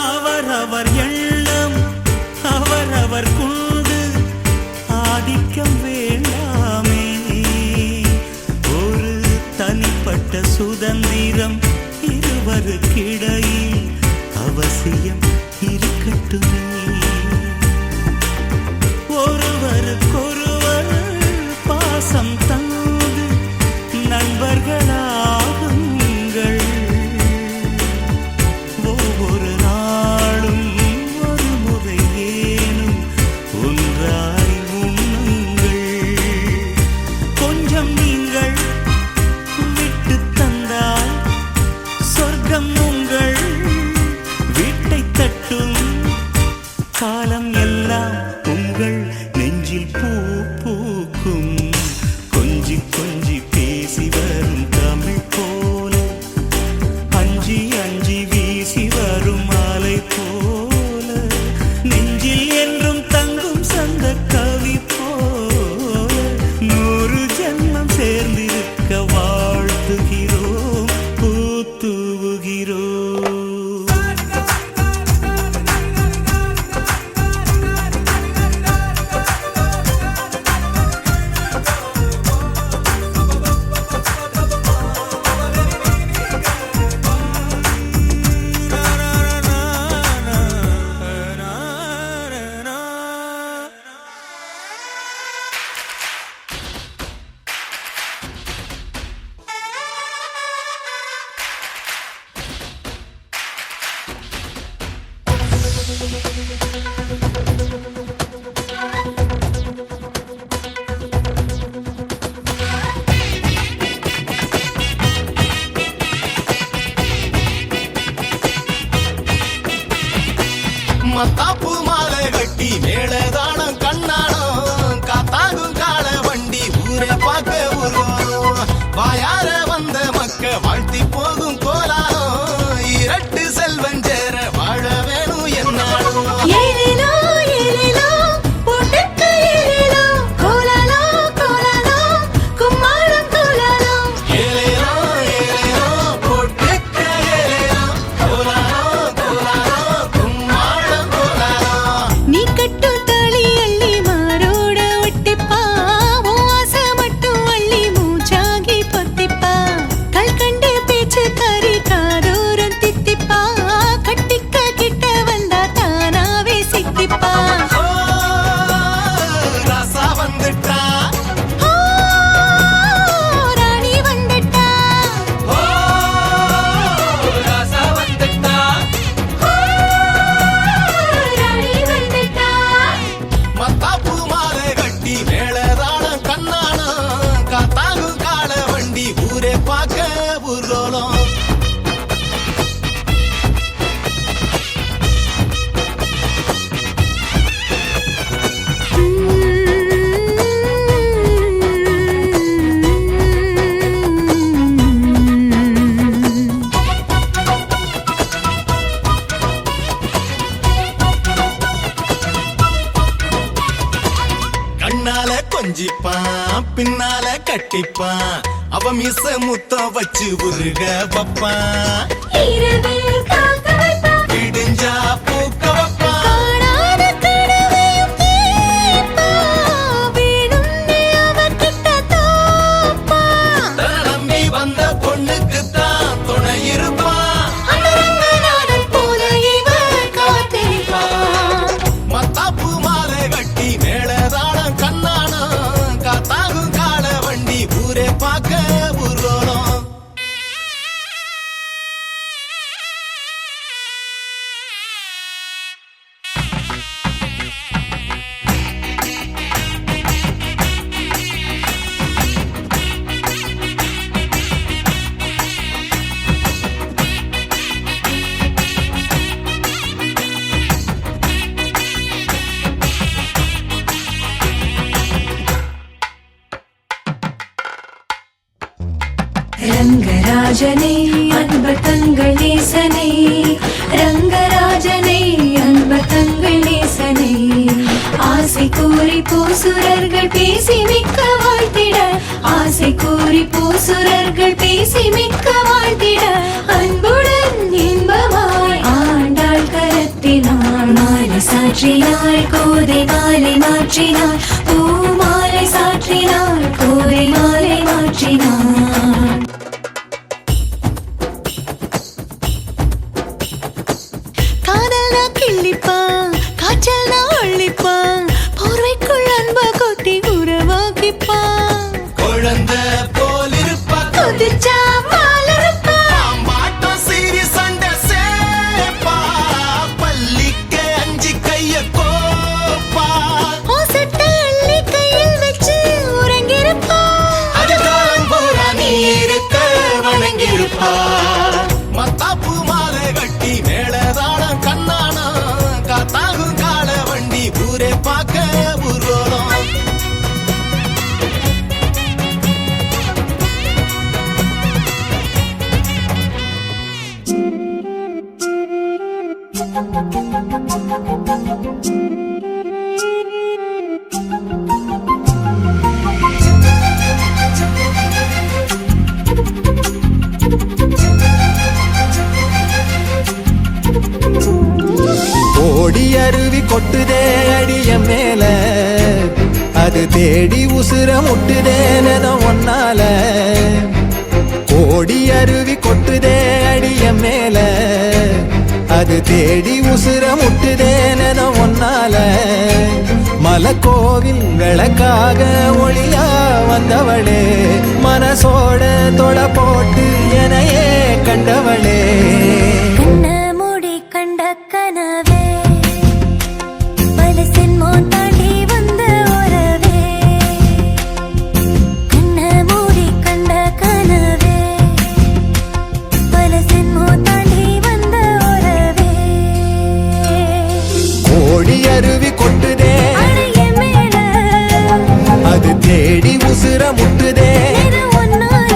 அவரவர் எண்ணம் அவரவர் கொண்டு ஆதிக்கம் வேண்டாமே. ஒரு தனிப்பட்ட சுதந்திரம் இருவருக்கிடையில் அவசியம் இருக்கட்டுமே. ஒருவருக்கொருவர் பாசம் தந்து நண்பர்களாகுங்கள். ஒவ்வொரு நாளும் ஒரு முறை ஏனும் ஒன்றாய் உண்ணுங்கள். கொஞ்சம் நீங்கள் விட்டு தந்தால் சொர்க்கம் உங்கள் வீட்டை தட்டும். காலம் எல்லாம் உங்கள் நெஞ்சில் பூ பூக்கும். கொஞ்சி கொஞ்சி பேசி வரும் தமிழ் போல, அஞ்சி அஞ்சி வீசி வரும் மாலை போல, நெஞ்சில் என்றும் தங்கும் சந்த கவி போல, 100 ஜென்மம் சேர்ந்திருக்க வாழ்த்துகிறோம், பூத்துகிறோம். மத்தாப்பு மாலை கட்டி மேளதானம் கண்ணாடம் காத்தாகும் கால வண்டி ஊரை பார்க்க வருவோம். வாயார வந்த மக்க வாழ்த்தி போகும் கோலாரம், இரட்டு செல்வன் சேர வாழ வேணும் என்னாலும். ஏலேலோ ஏலேலோ பொட்டக்கு ஏலேலோ கோலாலோ கோலாலோ கும்மாளம் கோலாலோ. ஏலேலோ ஏலேலோ பொட்டுக்க ஏலேலோ கோலாலோ கோலாலோ கும்மாளம் கோலாலோ. நீ கட்டும் தாலி அள்ளி மாரோட ஒட்டிப்பா, உன் ஆசை மட்டும் அள்ளி மூச்சாகி பொத்திப்பா. கல் கண்டு பேச்சு கொஞ்சிப்பான் பின்னால கட்டிப்பான் அவ மிச முத்தம் வச்சு உருக வப்பான் இரவில் காக்க வைப்பான் விடிஞ்சா பூக்க வப்பான் காணாத கனவையும் கேட்பான். வேணும்னே அவர்கிட்ட தோப்பான். தன்னை நம்பி வந்த பொண்ணுக்கு தான் துணை இருப்பான் அந்த ரங்கநாதன் போல இவன் காத்திருப்பான். மத்தாப்பு மாலை கட்டி மேளதாளம் கண்ணானம் காத்தாகும் கால வண்டி ஊரே பார்க்க ஊர்வலம் ரங்கராஜனே அன்பர் தங்கள் நேசனே, ரங்கராஜனே அன்பர் தங்கள் நேசனே. ஆசை கூறி பூசுரர்கள் பேசி மிக்க வாழ்த்திட, ஆசை கூறி பூசுரர்கள் பேசி மிக்க வாழ்த்திட, அன்புடன் இன்பமாய் ஆண்டாள் கரத்தினாள் மாலை சாற்றினாள் கோதை மாலை மாற்றினாள், பூமாலை சாற்றினாள் கோதை மாலை மாற்றினாள். காதல்னா கிள்ளிப்பான், காய்ச்சல்னா அள்ளிப்பான், போர்வைக்குள் அன்ப கொட்டி உறவாக்கிப்பான். குழந்தை போல் இருப்பா கொதிச்சா மாலருப்பான். பாட்டம் சீரி சண்டை சேப்பா பள்ளிக்க அஞ்சு கைய கோப்பா ஓசட்ட அள்ளி கையில் வச்சு உறங்கிருப்பான். அதிகாரம் பூரா நீ இருக்க வணங்கிருப்பா மத்தாப்பு மாலை கட்டி மேளதாளம் கண்ணானம் காத்தாகும் கால வண்டி ஊரே பார்க்க ஊர்வலம் ஓடி அருவி கொட்டுதே அடிய மேல அது தேடி உசுர முட்டுதே நென ஒன்னால ஓடி அருவி கொட்டுதே அடிய மேல அது தேடி உசுர முட்டுதே நென ஒன்னால மலக்கோவில் விளக்காக ஒளியா வந்தவளே மனசோட தொலை போட்டு எனையே கண்டவளே கண்ண மூடி கண்ட கனவே, பல சென்மோன் தாண்டி வந்த உறவே. கண்ண மூடி கண்ட கனவே, பல சென்மோன் தாண்டி வந்த உறவே. ஓடி அருவி கொட்டுதே அடைய மேல அது தேடி உசுர முட்டுதே இது ஒன்னால.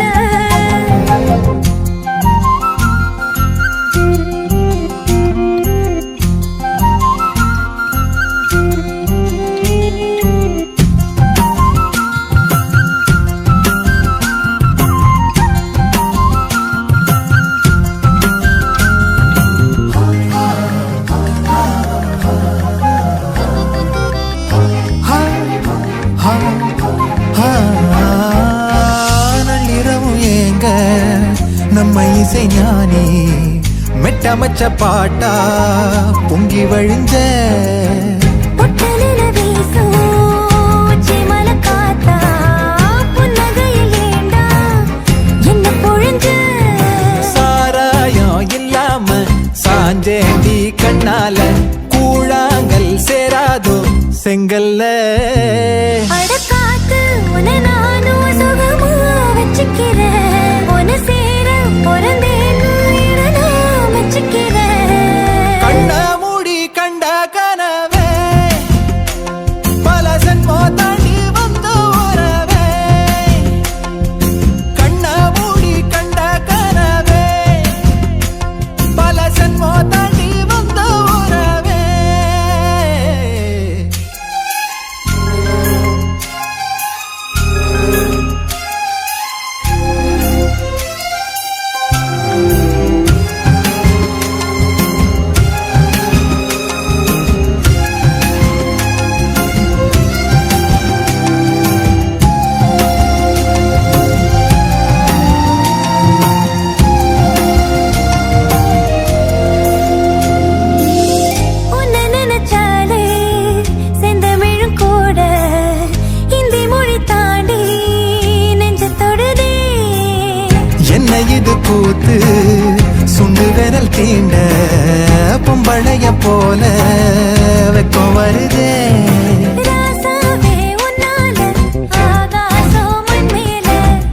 நள்ளிரவும் ஏங்க நம்ம இசை ஞானி மெட்டமச்ச பாட்டா பொங்கி வழிஞ்ச பொட்டலில வீசும் சிமல காத்தா, புன்னகையில் ஏண்டா என்ன பொழிஞ்ச. சாராயம் இல்லாம சாஞ்சேண்டி கண்ணால கூழாங்கல் சேராதோ செங்கல்ல அடக்காத்து உன நானும் சுகமா வச்சுக்கிறேன், உன சேர பிறந்தேன்னு இதை நான் வச்சுக்கிறேன். கண்ண மூடி கண்ட கனவே விரல் தீண்ட பொம்பளைய போல வெக்கம் வருதே. ராசாவே உன்னால ஆகாசம் மண் மேல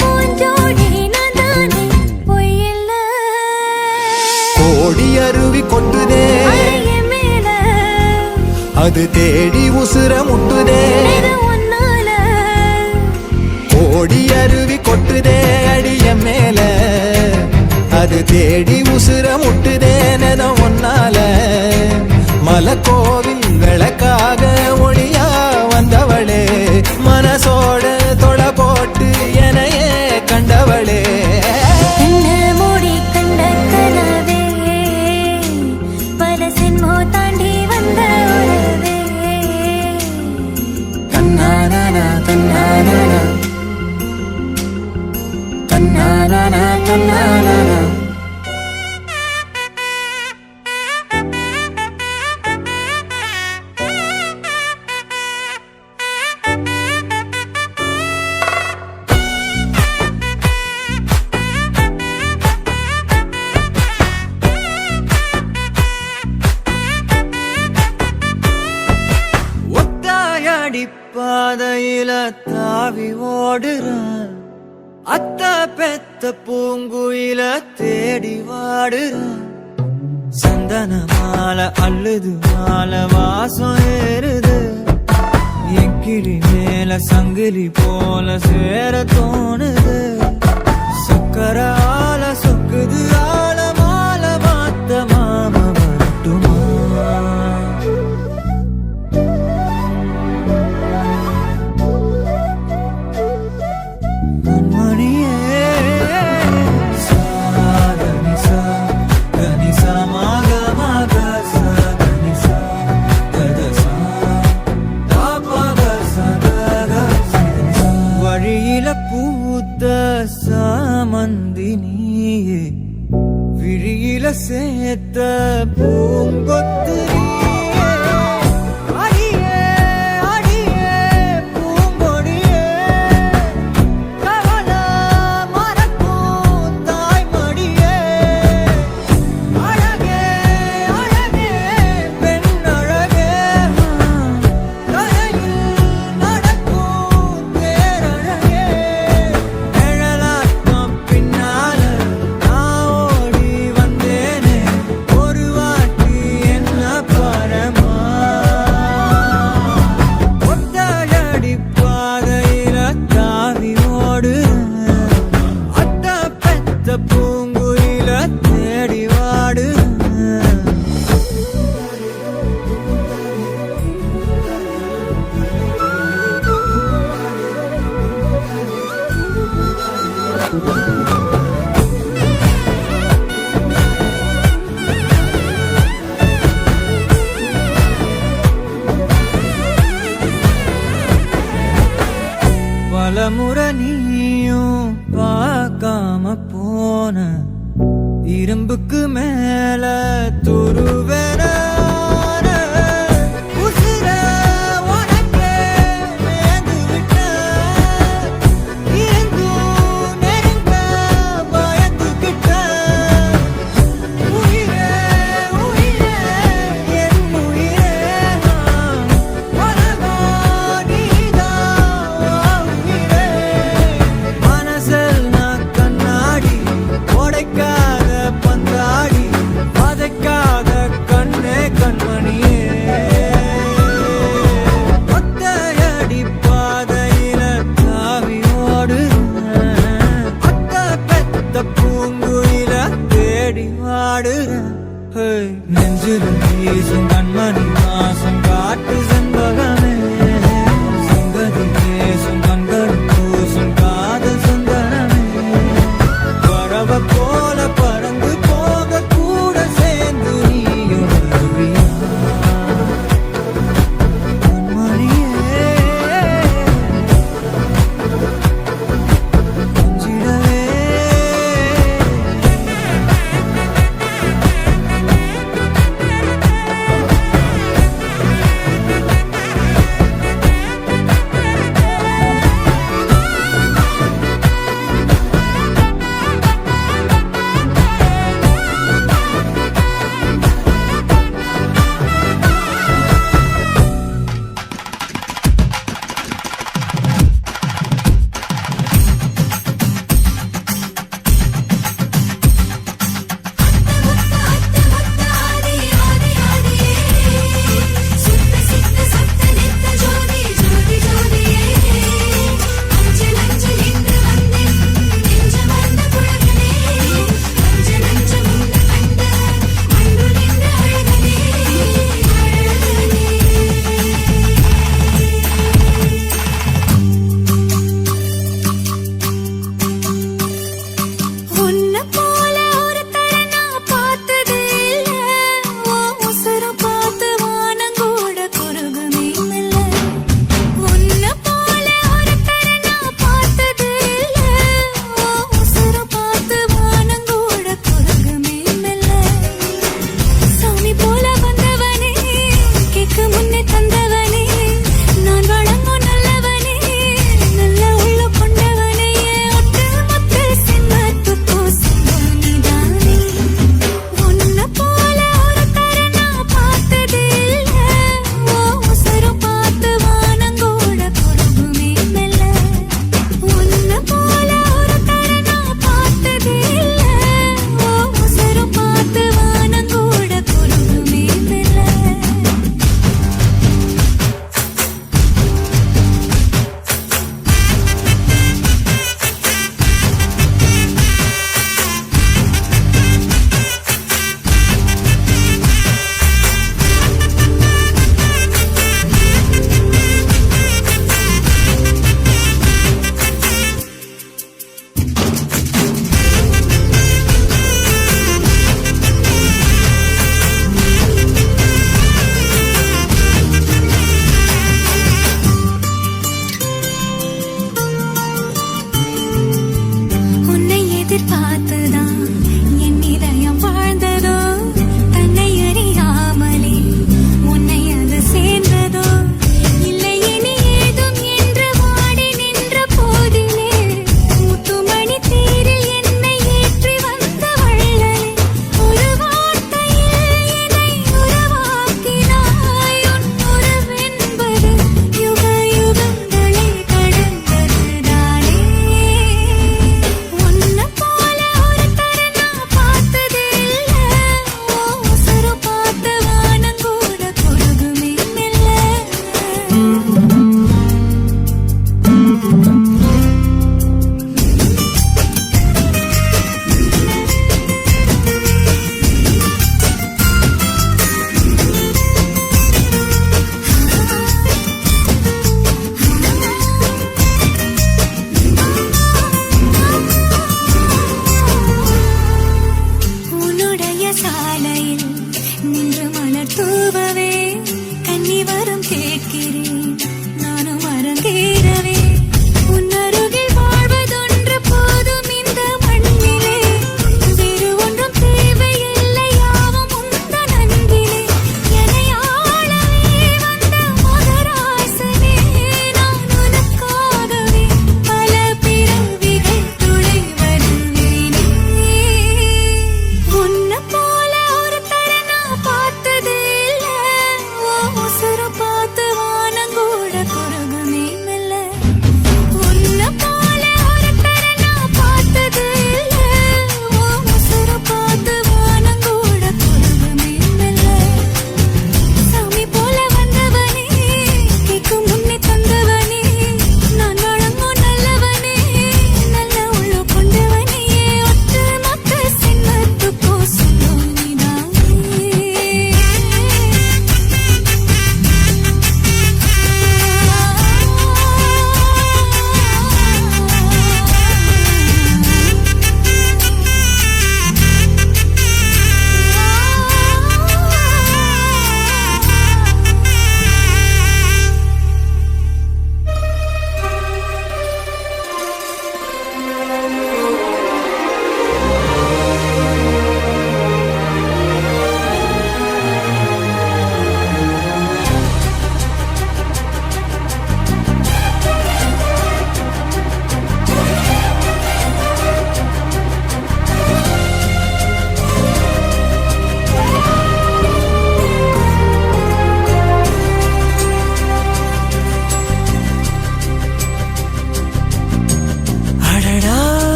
பூஞ்சோடி நான் தானே பொய்யில்ல. கோடி அருவி கொட்டுதே அறைய மேல அது தேடி உசுர முட்டுதே. இது உன்னால கோடி அருவி கொட்டுதே அடிய மேல அது தேடி உசுர முட்டுதே. நெதம் ஒன்னால மலக்கோவில் விளக்காக ஒளியா வந்தவளே மனசோட தொட போட்டு எனையே கண்டவளே. கண்ண மூடி கண்ட கனவே பல சின்மோ தாண்டி வந்த உறவே. தன்னானா தன்னானா தன்னானா தன்னானா. ஒத்தாயடி பாதையில தாவி ஓடுறான் அத்த பெத்த பூங்குயில தேடி வாடுறான். சந்தன மாலை அள்ளுது மாலை வாசம் ஏறுது என் கிளி மேல சங்கிலி போல சேர தோணுது. சக்கர ஆல சொக்குது ஆல மாலை மாத்த மாம வரட்டுமா. மணியே சாதனிசா கனிசா மாக மாக சாதனிசா கதசா தாபக சதக சிதனிசா. வழியில பூத்த சாமந்தி நீயே விழியில சேர்த்த பூங்கொத்து நீயே. அடியே அடியே பூங்கொடியே கவல மறக்கும் தாய்மடியே. அழகே அழகே பெண் அழகே கரையில் நடக்கும் தேரழகே. நிழலாட்டம் பின்னால நான் ஓடி வந்தேனே ஒரு வாட்டி என்ன பரமா. ஒத்தையடி பாதையில தாவி ஓடுறேன் அத்த பெத்த பூங்குயில தேடி வாடுறேன். பலமுறை நீயும் பார்க்காம போன இரும்புக்கு மேல துருவென உசுர உனக்கே மேய்ந்து விட்டேன். இருந்தும் நெருங்க பயந்துகிட்டேன். உயிரே உயிரே என் உயிரே உலகம் நீதான் உயிரே. மனசில் நான் கண்ணாடி உடைக்காத பந்தாடி வதைக்காத கண்ணே கண்மணியே. ஒத்தையடி பாதையில தாவி ஓடுறேன் அத்த பெத்த பூங்குயில தேடி வாடுறேன். நெஞ்சில் வீசும் கண்மணி வாசம் காட்டு செண்பகமே சங்கதி பேசும் கண்கள் பூசும் காதல் சுந்தரமே. பறவ போல பறந்து போக கூட சேர்ந்து நீயும் வருவியா கண்மணியே. கொஞ்சிடவே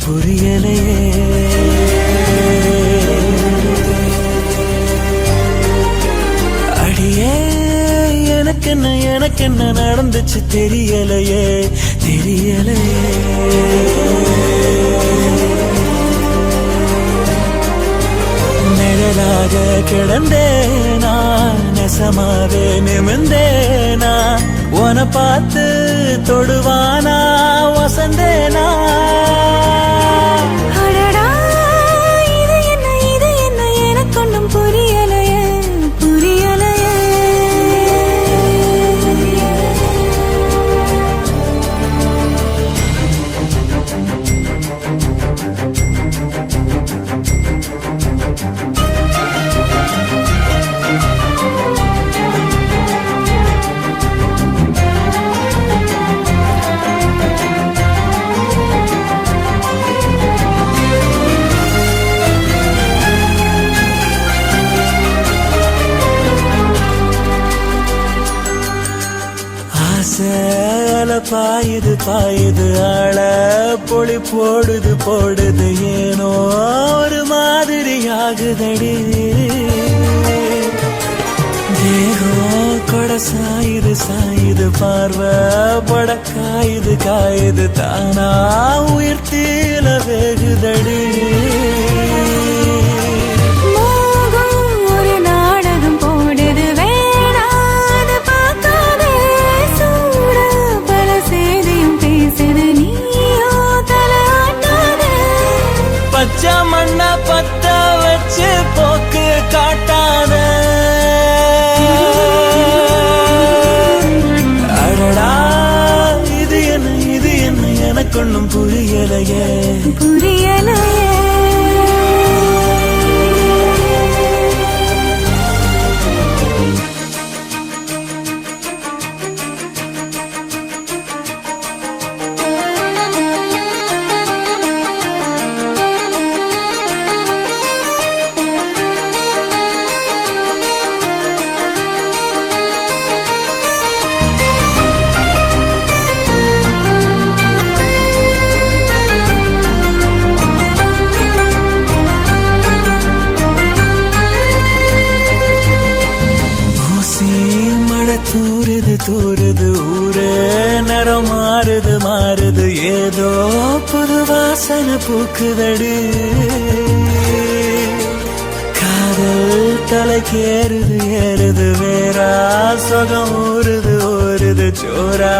புரியலையே. அடியே எனக்கென்ன நடந்துச்சு தெரியலையே தெரியலையே. நிழலாக கிடந்தேனா நெசமாவே நிமிந்தேனா உன பார்த்து தொடுவானா வசந்தேனா. அடடா இது என்ன எனக்கொன்னும் புரியலையே புரியலையே. ஆசைல பாயுது ஆள பொழி போடுது ஏனோ ஒரு மாதிரி ஆகுதடி. தேகம் கொட சாயுது பார்வை பட காயுது தானா உயிர் தீல வேகுதடி. பச்சை மண்ண பத்த வச்சு போக்கு காட்டாத. அடடா இது என்ன எனக்கொன்னும் புரியலையே புரியலையே. தூருது ஊரே நிறம் மாறுது ஏதோ புது வாசனை பூக்குதடு. காதல் தலைக்கேறுது வேறா சுகம் ஊறுது சோறா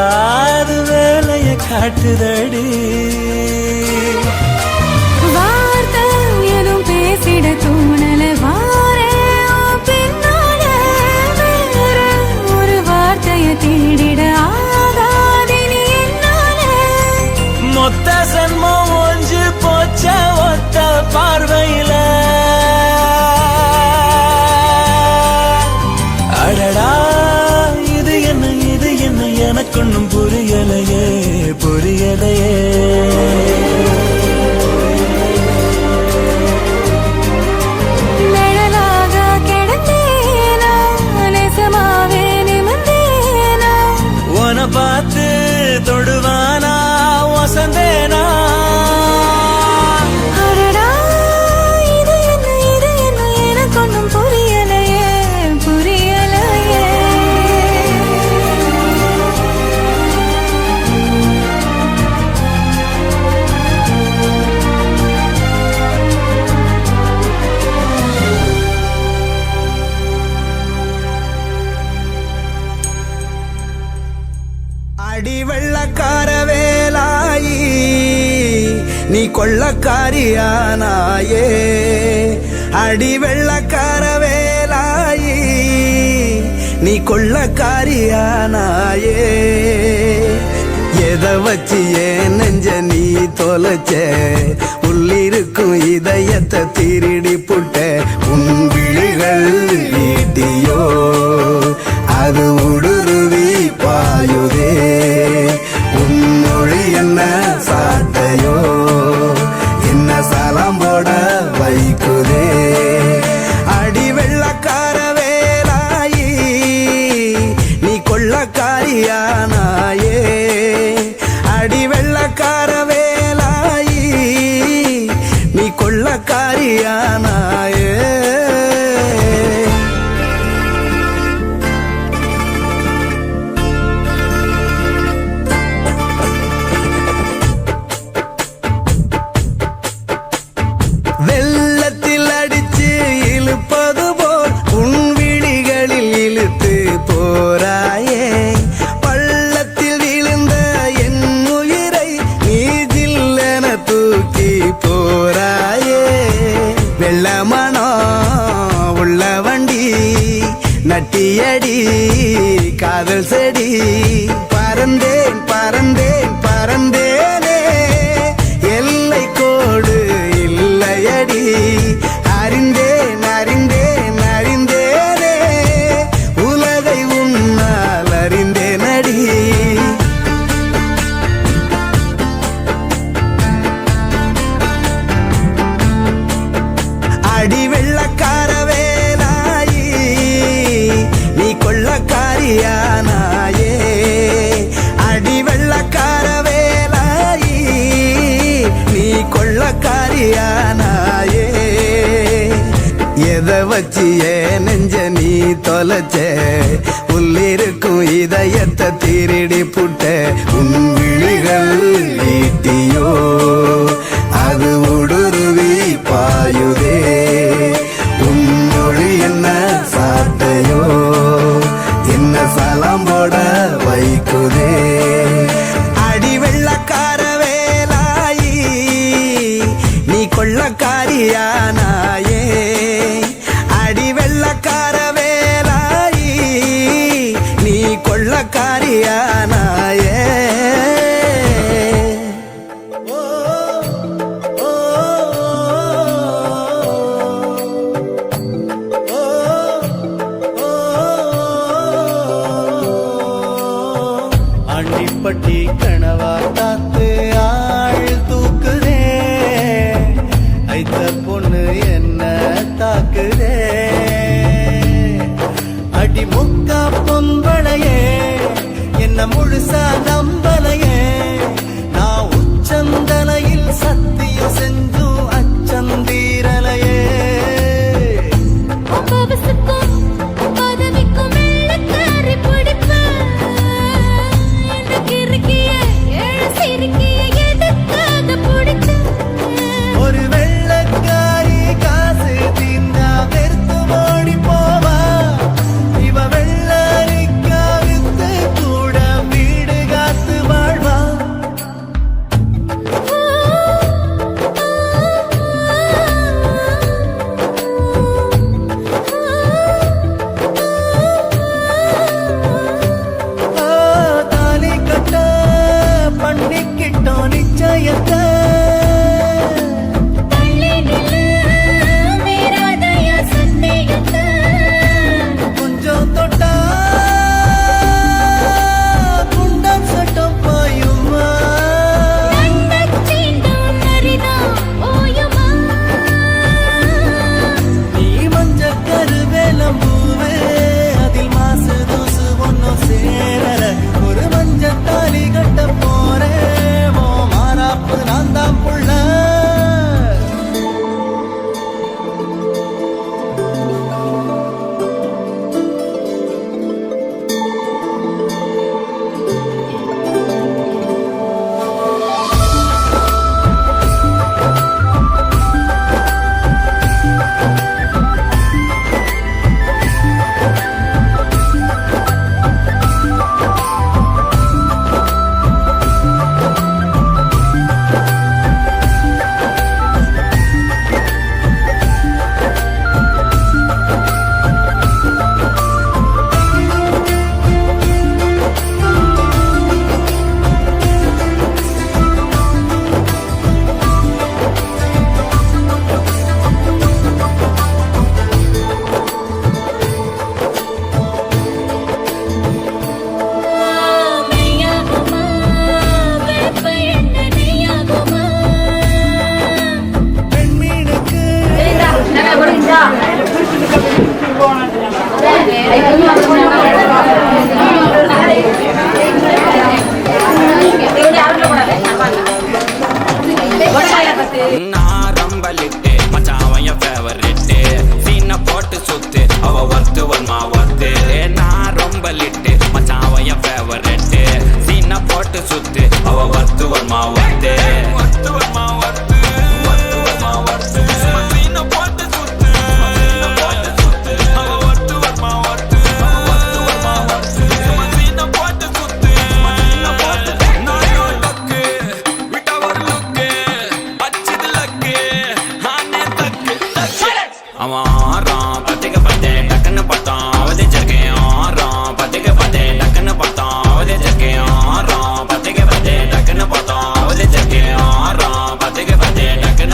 அது வேலைய காட்டுதடி. வார்த்தை எதுவும் பேசிட தோணல வாரே பின்னால வேற ஒரு வார்த்தைய தேடிட ஆகாதினி என்னால. மொத்த சன்மம் ஒன்று போச்ச ஒத்த பார்வையில. அடடா இது என்ன எனக்கொன்னும் புரியலையே புரியலையே. நிழலாக கிடந்தேனா நெசமாவே நிமிந்தேனா உன பார்த்து தொடுவானா வசந்தேனா. அடடா இது என்ன எனக்கொன்னும் புரியலையே புரியலையே. அடி வெள்ளக்கார வேலாயி நீ கொள்ளக்காரியானாயே. அடி வெள்ளக்கார வேலாயி நீ கொள்ளக்காரியானாயே. எதை வச்சு ஏன் நெஞ்ச நீ தொலைச்ச உள்ளிருக்கும் இதயத்தை திருடி புட்ட. உன் விழிகள் நீட்டியோ அது உடுருவி பாயுதே. உன் மொழி என்ன சாட்டையோ என்ன சலம் போட வைக்குதே. அடி வெள்ளக்கார வேலாயி நீ கொள்ளக்காரியானாயே. அடி வெள்ளக்கார வேலாயி வெள்ளக்காரியானாயே வெள்ளத்தில் அடிச்சு இழுப்பது போல் உன் விழிகளில் இழுத்து போராயே பள்ளத்தில் விழுந்த என் உயிரை நீ ஜில்லென தூக்கி போராயே வெள்ளமனோ உள்ள வண்டி நட்டியடி காதல் செடி பறந்தேன் பறந்தேன் பறந்தேனே எல்லை கோடு இல்லையடி அறிந்தேன் அறிந்தேன் அறிந்தேனே உலகை உன்னால் அறிந்தேனடி அடி வெள்ளக்கார வேலாயி நீ கொள்ளக்காரியானாயே அடி வெள்ளக்கார வேலாயி நீ கொள்ளக்காரியானாயே எதை வச்சு ஏன் நெஞ்ச நீ தொலைச்ச உள்ளிருக்கும் இதயத்தை திருடி புட்ட உன் விழிகள் ஈட்டியோ அது ஊடுருவி பாயுதே உன் மொழி என்ன சாட்டையோ என்ன சலம் போட வைக்குதே அடி வெள்ளக்கார வேலாயி நீ கொள்ளக்காரியானாயே அடி வெள்ளக்கார வேலாயி நீ கொள்ளக்காரியானாயே ஆண்டிப்பட்டி கனவா தாத்து ஆள் தூக்குதே ஐத்த பொண்ணு என்ன தாக்குதே அடி முக்கா பொம்பளையே என்ன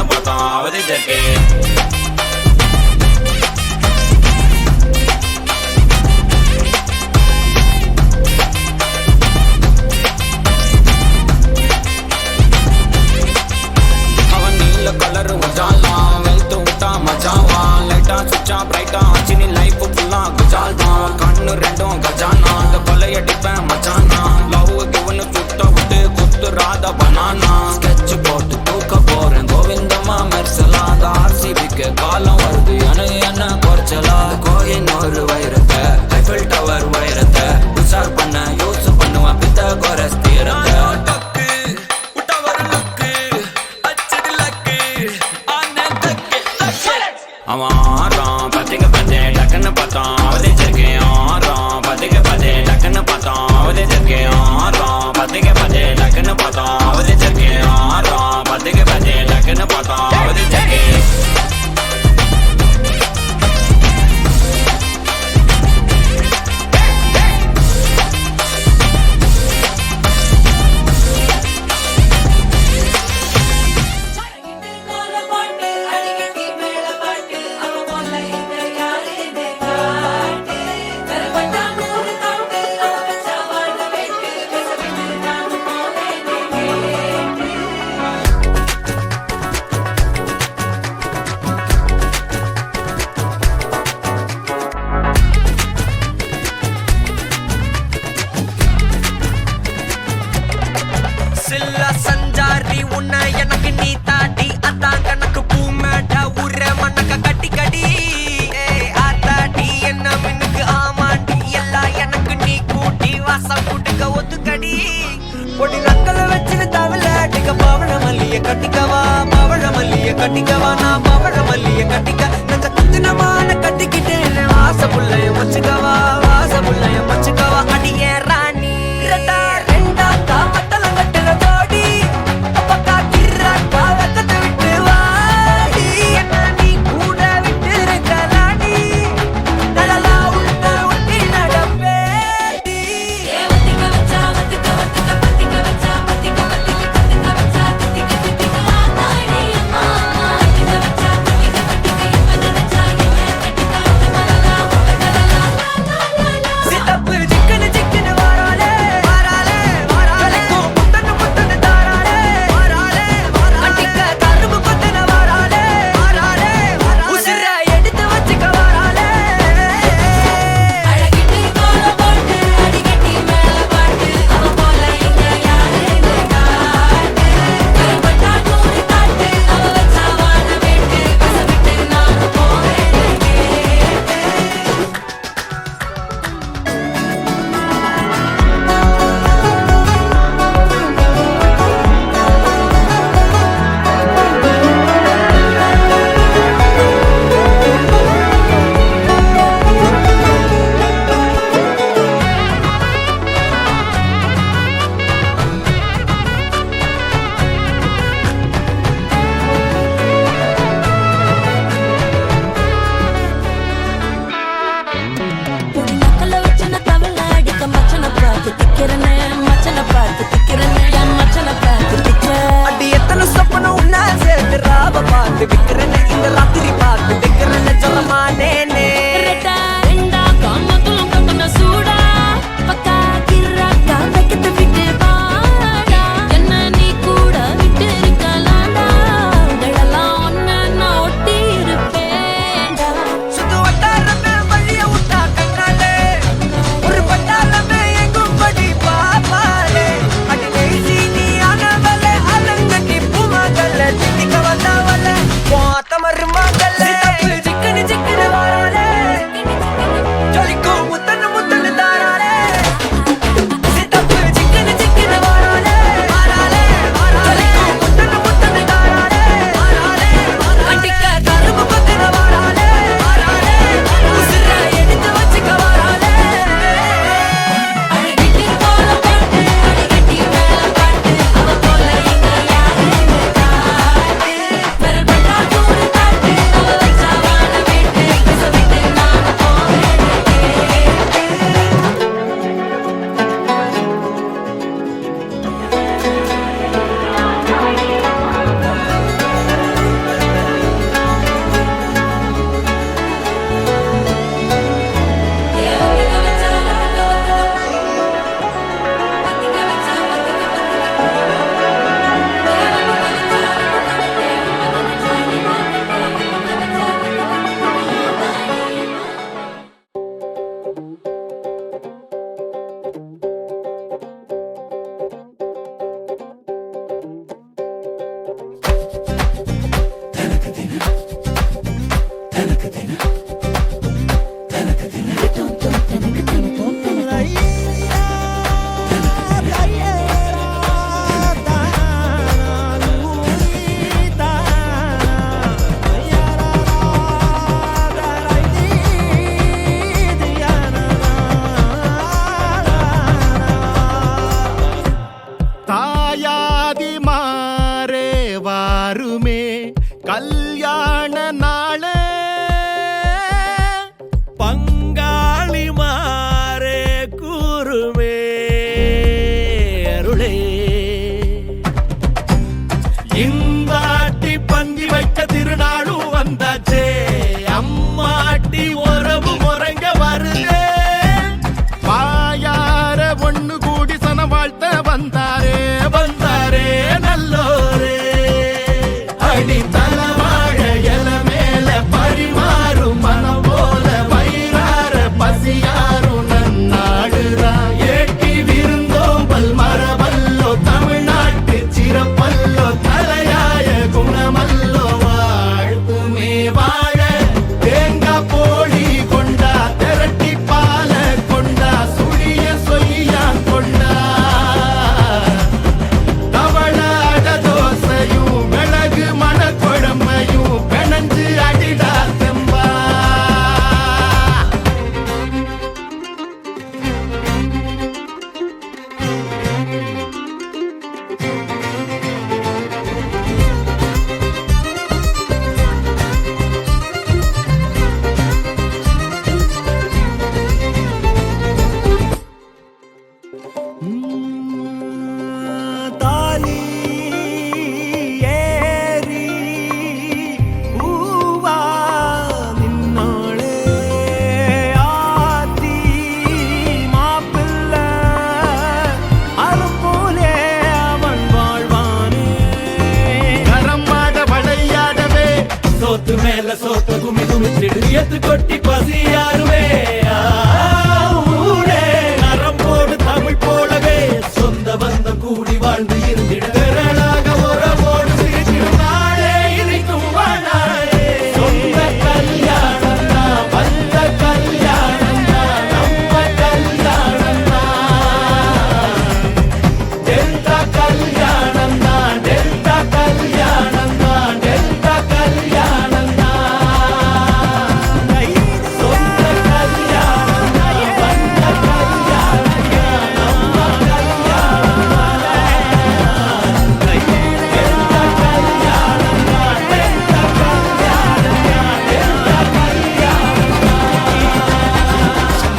பார்த்தோம் அவதி ஜெர்கே கலர் மஜாலாம் வெல்த்து விட்டா மஜாவா லைட்டா சுச்சா பிரைட்டா ஆச்சு லைஃப் ஃபுல்லா குஜால் தான் கண்ணு ரெண்டும் கஜானா அந்த கொலையடிப்பேன் மச்சானா லவ் கிவனு சுட்ட விட்டு குத்துறாத பனானா ஸ்கெட்ச் போட்டு தூக்க போறேன் கோவிந்தமா மெர்சலாத ஆர்சிபிக்கு காலம் வருது எனக்கு என்ன குறைச்சலா கோயின் ஒரு வைரத்தை ஐஃபில் டவர் வைரத்தை உஷார் பண்ண யூஸ் பண்ணுவேன் பித்த கோரஸ் தீரத்தை அவன் ஆறான் பத்திக்க பத்தே டக்குன்னு பார்த்தான் அவதே சேர்க்கேன் ஆறான் பத்திக்க பத்தே டக்குன்னு பார்த்தான் அவதே சேர்க்கேன் ஆறான் பத்திக்க பத்தே டக்குன்னு பார்த்தான் அவதே சேர்க்கேன் ஆறான் பத்திக்க பத்தே டக்குன்னு பார்த்தான் அவதே சேர்க்கேன் சில்லா சஞ்சாரி உன்னை எனக்கு நீ தாட்டி அதான் கணக்கு பூமேட்ட உர மண்ணக்க கட்டி கடி ஆத்தாட்டி என்ன மின்னுக்கு ஆமாட்டி எல்லாம் எனக்கு நீ கூட்டி வாசம் கூட்டுக்க ஒத்துக்கடி பொடி நக்கல வச்சுன்னு தவள அடிக்க பவழ மல்லிய கட்டிக்கவா பவழ மல்லிய கட்டிக்கவா நான் பவழ மல்லிய கட்டிக்க நெஞ்ச குஞ்சினமான கட்டிக்கிட்டேன் வாச புள்ளைய வச்சுக்கவா வாச புள்ளைய வச்சுக்கவா அடியே ராணி ரெண்டா காமத்தல கட்டுற ஜோடி அப்பக்கா கிர்ரா காலக்கத்தை விட்டு வாடி என்ன நீ கூட விட்டு இருக்கலாடி நடலா உன்ன ஒட்டி நடப்பேடி சித்தப்பு சிக்கனு சிக்கனு வாராலே வாராலே வாராலே முத்தன முத்தன தாராலே வாராலே வாராலே அடிக்க கரும்பு கொத்தன வாராலே வாராலே வாராலே உசிர எடுத்து வச்சுக்க வாராலே அழகிட்டு கோல போட்டு அடிக்கட்டி மேல பாட்டு அவ போல இங்க யாரே காட்டு கருப்பட்டா நூறு காட்டு அவ வச்சா வான வேட்டு கசவிட்டு நான் போவேன் கேட்டு பொடி நக்கல வச்சுன தவள அடிக்க மச்சன பார்த்து திக்கிறனே மச்சன பார்த்து திக்கிறனே என் மச்சன பார்த்து திக்கிற அடி எத்தனை சொப்பன உன்னா சேர்த்து ராவ பார்த்து விக்கிறேன்னு இந்த ராத்திரி பார்த்து விக்கிறேன்னு சொல்ல மாட்டேனே ரெண்டா காமத்துலும் கட்டுன சூடா பக்கா கிர்ரா காலக்கத்தை விட்டு வாடா என்ன நீ கூட விட்டு இருக்கலாம்டா உடலெல்லாம் ஒன்ன நான் ஒட்டி இருப்பேன்டா சுத்து வட்டாரமே வழிய விட்டா கண்ணாலே ஒரு பட்டாளமே எங்கும் படி பாப்பாலே அடி நெய்சி நீ ஆனவளே அலங்கட்டி பூமகல்ல திட்டிக்க வந்தவளே கல்யாண நாளே பங்காளி மாறே கூறுமே அருளே இந்தாட்டி பந்தி வைக்க திருநாளும் வந்தாச்சே அம்மாட்டி உறவு முறைங்க வருதே வாயார ஒண்ணு கூடி சன வாழ்த்த வந்தாரே வந்தாரே நல்லோரே அடி தலவாழ எல மேல பரிமாறும் மனம் போல வயிறார பசியாரும் நன்னாடுறா ஏட்டி விருந்தோம்பல் மரபல்லோ தமிழ்நாட்டு சிறப்பல்லோ தலையாய குணமல்லோ வாழ்த்துமே வாழ தேங்காய் போடி கொண்டா திரட்டி பால கொண்டா சுழிய சொய்யா கொண்டா தவளாட தோசையும் மிளகு மணக்குழம்பையும் பிணைஞ்சு அடிடா செம்பா தாலி ஏறி பூவா நின்னோளே ஆத்தி மாப்பிள்ளை அரும்போலே அவன் வாழ்வானே கரம்மாட வளையாடவே சோத்து மேல சோத்த குமி குமிச்சிடு எத்து கொட்டி பசியாருவே ஊரே நரம்போடு தமிழ் போலவே சொந்த பந்தம் கூடி வாழ்ந்து இருந்திட திரளாக உறவோடு சிரித்திடும் நாளே இனிக்கும் வாழாயே சொந்த கல்யாணம் தான் வந்த கல்யாணம் தான் நம்ம கல்யாணம் தான் டெல்டா கல்யாணம் தான் டெல்டா கல்யாணம் தான் டெல்டா கல்யாணம் தான் சொந்த கல்யாணம் தான் வந்த கல்யாணம் தான் நம்ம கல்யாணம் தான் டெல்டா கல்யாணம் தான் டெல்டா கல்யாணம் தான் டெல்டா கல்யாணம்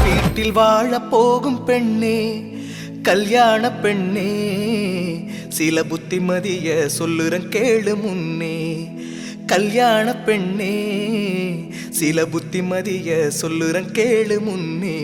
வீட்டில் வாழ போகும் பெண்ணே கல்யாண பெண்ணே சில புத்திமதிய சொல்லுறன் கேளு முன்னே கல்யாண பெண்ணே சில புத்திமதிய சொல்லுறன் கேளு முன்னே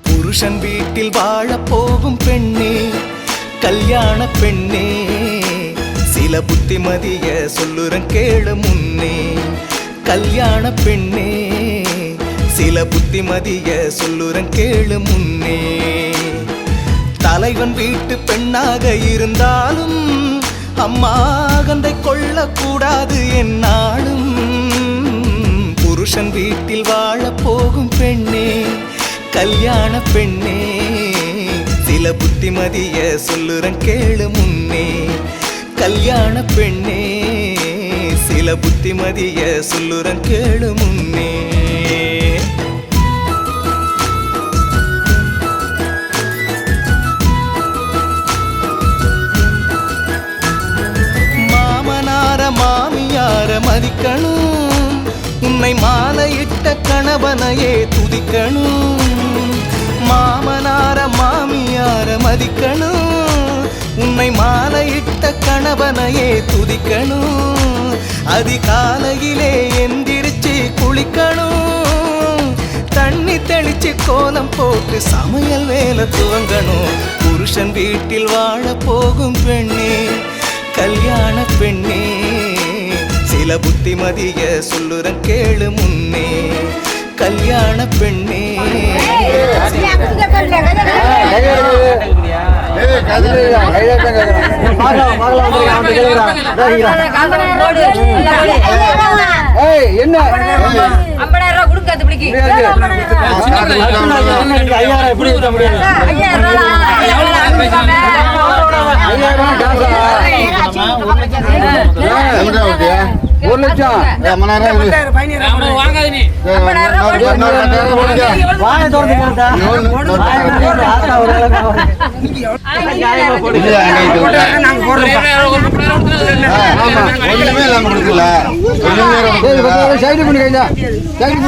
புருஷன் வீட்டில் வாழ போகும் பெண்ணே கல்யாண பெண்ணே சில புத்திமதிய சொல்லுறன் கேளு முன்னே கல்யாண பெண்ணே சில புத்திமதிய சொல்லுறன் கேளு முன்னே தலைவன் வீட்டு பெண்ணாக இருந்தாலும் அம்மா அகந்தை கொள்ளக்கூடாது என்னாலும் புருஷன் வீட்டில் வாழ போகும் பெண்ணே கல்யாண பெண்ணே சில புத்திமதிய சொல்லுறன் கேளு முன்னே கல்யாண பெண்ணே சில புத்திமதிய சொல்லுறன் கேளு முன்னே மாமனார மாமியார மதிக்கணும் உன்னை மாலையிட்ட கணவனையே துதிக்கணும் மாமனார மாமியார மதிக்கணும் உன்னை மாலையிட்ட கணவனையே துதிக்கணும் அதிகாலையிலே எந்திரிச்சு குளிக்கணும் தண்ணி தெளிச்சு கோலம் போட்டு சமையல் வேலை துவங்கணும். புருஷன் வீட்டில் வாழ போகும் பெண்ணே, கல்யாண பெண்ணே, சில புத்திமதிய சொல்லுறன் கேளு முன்னே, கல்யாண பெண்ணே. என்ன 50,000 கொடுங்க அது பிடிக்கு. ஒரு லட்சம் சைடு பண்ணி கையா சைடு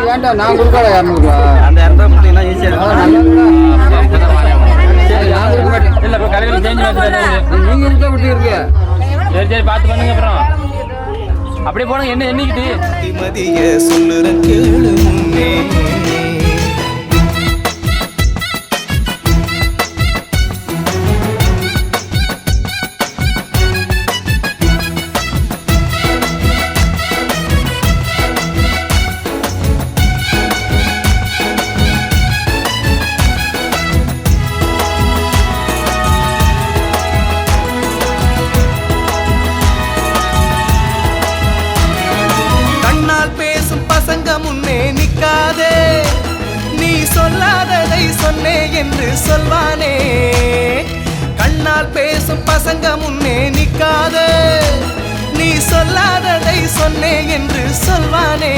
வேண்டாம் நான் கொடுக்காத 200 ரூபா அந்த 200 மட்டும் ஈஸியா நீங்க இருக்க விட்டு இருக்கு. சரி சரி பார்த்து பண்ணுங்க. அப்புறம் அப்படியே போனாங்க என்ன எண்ணிக்கிட்டு மதிய சொல்லுற கேளு முன்னே. நீ சொல்லாததை சொன்னே என்று சொல்வானே, கண்ணால் பேசும் பசங்க முன்னே நிக்காதே, நீ சொல்லாததை சொன்னே என்று சொல்வானே,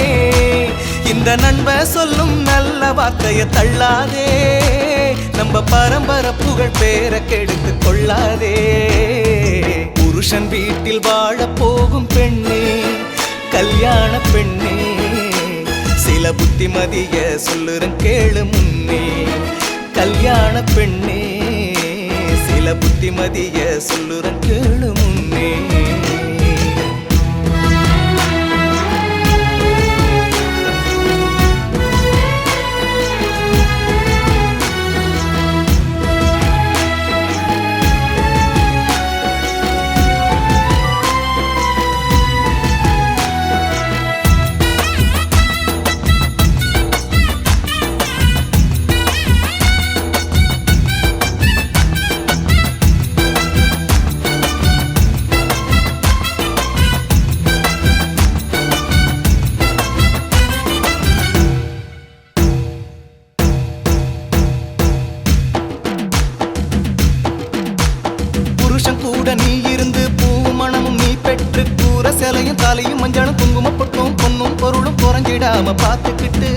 இந்த நண்ப சொல்லும் நல்ல வார்த்தைய தள்ளாதே, நம்ம பரம்பரை புகழ் பேர கெடுத்து கொள்ளாதே. புருஷன் வீட்டில் வாழ போகும் பெண்ணே, கல்யாண பெண்ணே, சில புத்திமதிய சொல்லுறன் கேளு முன்னே, கல்யாண பெண்ணே, சில புத்திமதிய சொல்லுறன் கேளு முன்னே. கூட நீ இருந்து பூவும் மணமும் நீ பெற்று கூற சேலையும் தாலியும் மஞ்சளும் குங்குமம் பொட்டும் பொன்னும் பொருளும் குறைஞ்சிடாம பார்த்துக்கிட்டு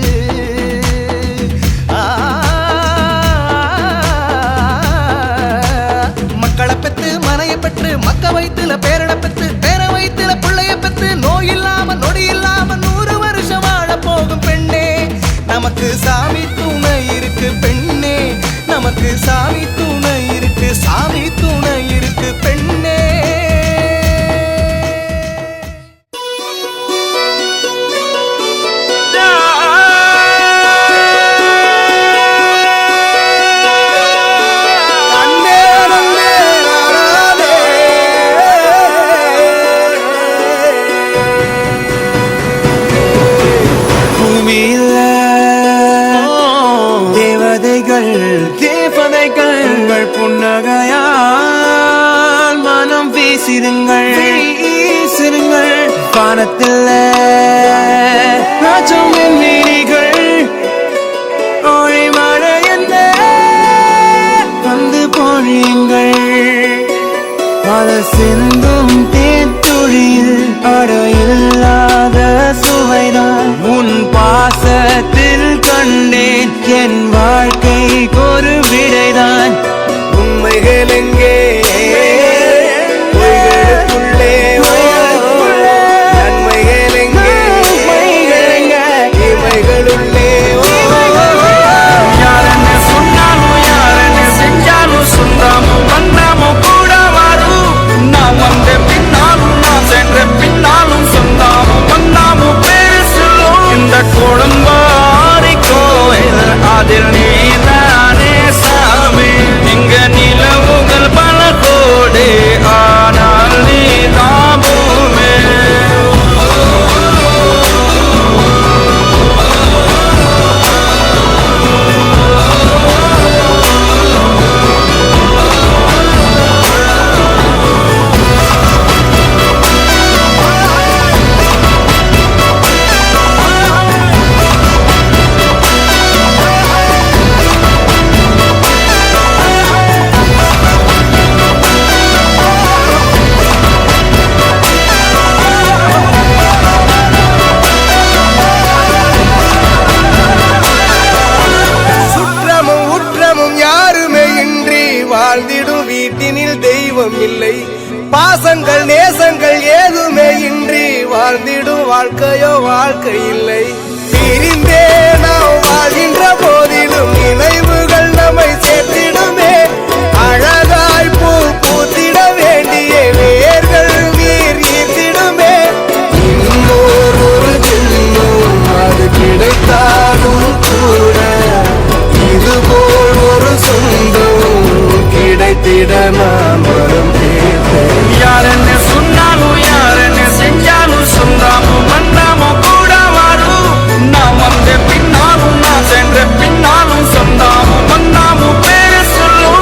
மக்களை பெற்று மனையை பெற்று மக்க வயிற்றுல பேரனை பெற்று பேர வயிற்றுல பிள்ளைய பெற்று நோய் இல்லாம நொடி இல்லாம 100 வருஷம் வாழ போகும் பெண்ணே, நமக்கு சாமி துணை இருக்கு பெண்ணே, நமக்கு சாமி துணை இருக்கு, சாமி துணை இருக்கு பெண்ணே. தேவதைகள் புன்னகையால் மனம் வீசிருங்கள் வானத்தில் ராஜமின் வீணிகள் ஒளி மழை என்ன வந்து பொழியுங்கள் மலை சிந்தும் தேத்துழியில் அடையில்லாத சுவைதான் உன் பாசத்தில் கண்டேன் என் வாழ்க்கைக்கு ஒரு விடைதான். உண்மைகள் எங்கே பொய்களுக்குள்ளே நன்மைகள் எங்கே இமைகளுள்ளே வாழ்ந்திடும் வீட்டினில் தெய்வம் இல்லை. பாசங்கள் நேசங்கள் ஏதுமே இன்றி வாழ்ந்திடும் வாழ்க்கையோ வாழ்க்கை இல்லை. பிரிந்தே நாம் வாழ்கின்ற போதிலும் நினைவுகள் நம்மை சேர்த்திடுமே. அழகாய் பூ பூத்திட வேண்டிய வேர்கள் நீர் ஈர்த்திடுமே. இன்னொரு ஜென்மம் அது கிடைத்தாலும் கூட இதுபோல் ஒரு சொந்தம் கிடைத்திட நான் வரம் கேட்டேன். யார் என்ன சொன்னாலும் யார் என்ன செஞ்சாலும் சொந்தாமும் வந்தாமும் கூட வரும். நான் வந்த பின்னாலும் நான் சென்ற பின்னாலும் சொந்தாமும் வந்தாமும் பேர சொல்லும்.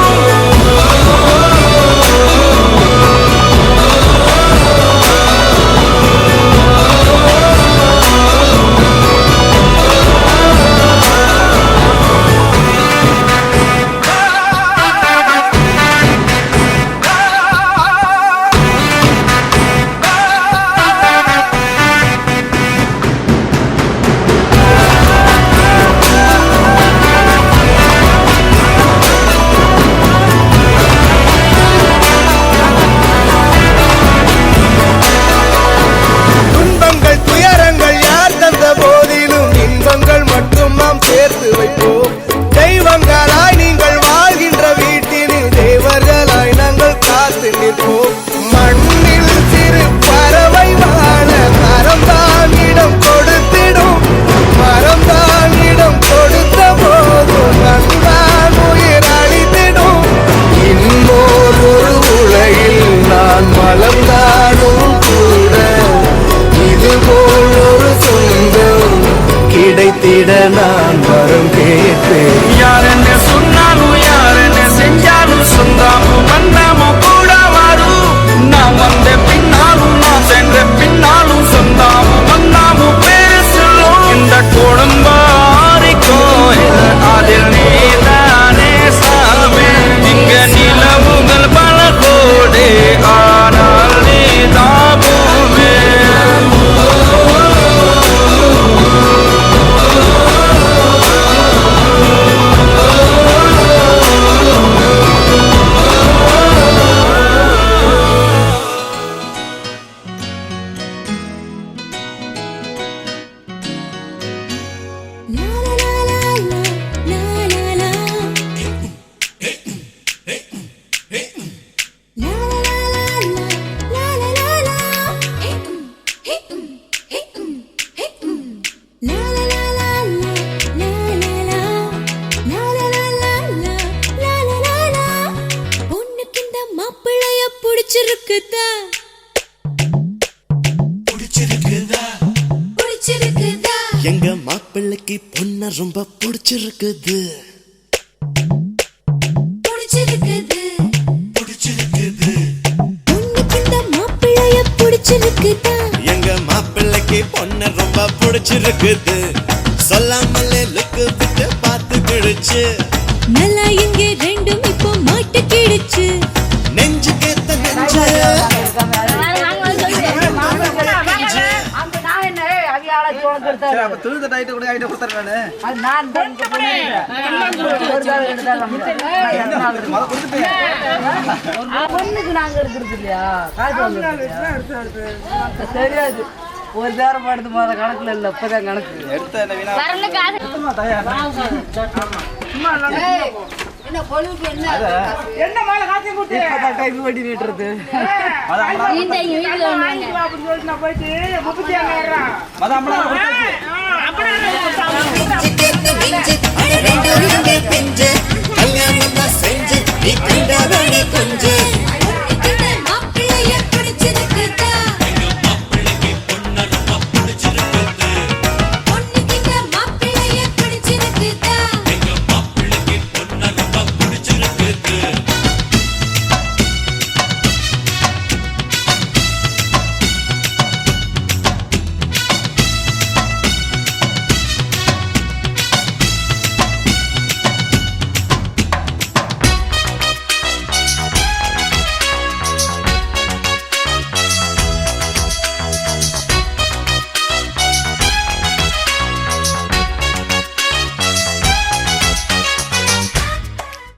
துன்பங்கள் துயரங்கள் யார் தந்த போதிலும் இன்பங்கள் மட்டும் நாம் சேர்த்து வைப்போம். தெய்வங்களாய் நீங்கள் வாழ்கின்ற வீட்டினில் தேவர்களாய் நாங்கள் காத்து நிற்போம். மண்ணில் சிறு பறவை வாழ மரம்தான் இடம் கொடுத்திடும். மரம்தான் இடம் கொடுத்த போதும் மண்தான் உயிர் அளித்திடும். இன்னொரு உலகில் நான் வளர்ந்தாலும் கூட இதுபோல் ஒரு சொந்தம் கிடைத்திட நான் வரம் கேட்பேன். யார் என்ன சொன்னாலும் யார் என்ன செஞ்சாலும் சொந்தாமும் வந்தாமும் கூட வரும். நான் வந்த பின்னாலும் நான் சென்ற பின்னாலும் சொந்தாமும் வந்தாமும் பேர சொல்லும். இந்த குடும்பாரி கோயில் அதில் நீதானே சாமி. இங்க நிலவுகள் பல கோடி ஆனால் நீதான் பூமி. பொண்ணுக்கு இந்த மாப்பிள்ளைய பிடிச்சிருக்குதா? பிடிச்சிருக்குதா? எங்க மாப்பிள்ளைக்கு பொண்ண ரொம்ப பிடிச்சிருக்குது. பிடிச்சிருக்குது. பொண்ணுக்கு இந்த மாப்பிள்ளைய பிடிச்சிருக்குதா? எங்க மாப்பிள்ளைக்கு பொண்ண ரொம்ப பிடிச்சிருக்குது. சொல்லாமலே லுக்கு விட்டு பார்த்து கிழிச்சு நல்லா இங்கே ரெண்டும் இப்போ மாட்டு கிழிச்சு. நெஞ்சு கேத்த நெஞ்சு பொண்ணுக்கு நாங்க எடுக்கிறது இல்லையா? தெரியாது. ஒரு நேரம் எடுத்து போற கணக்குல இல்ல. இப்பதான் கணக்கு என்ன மேல காட்சி கூட்டு டைப் பண்ணி விட்டுறது. ரெண்டு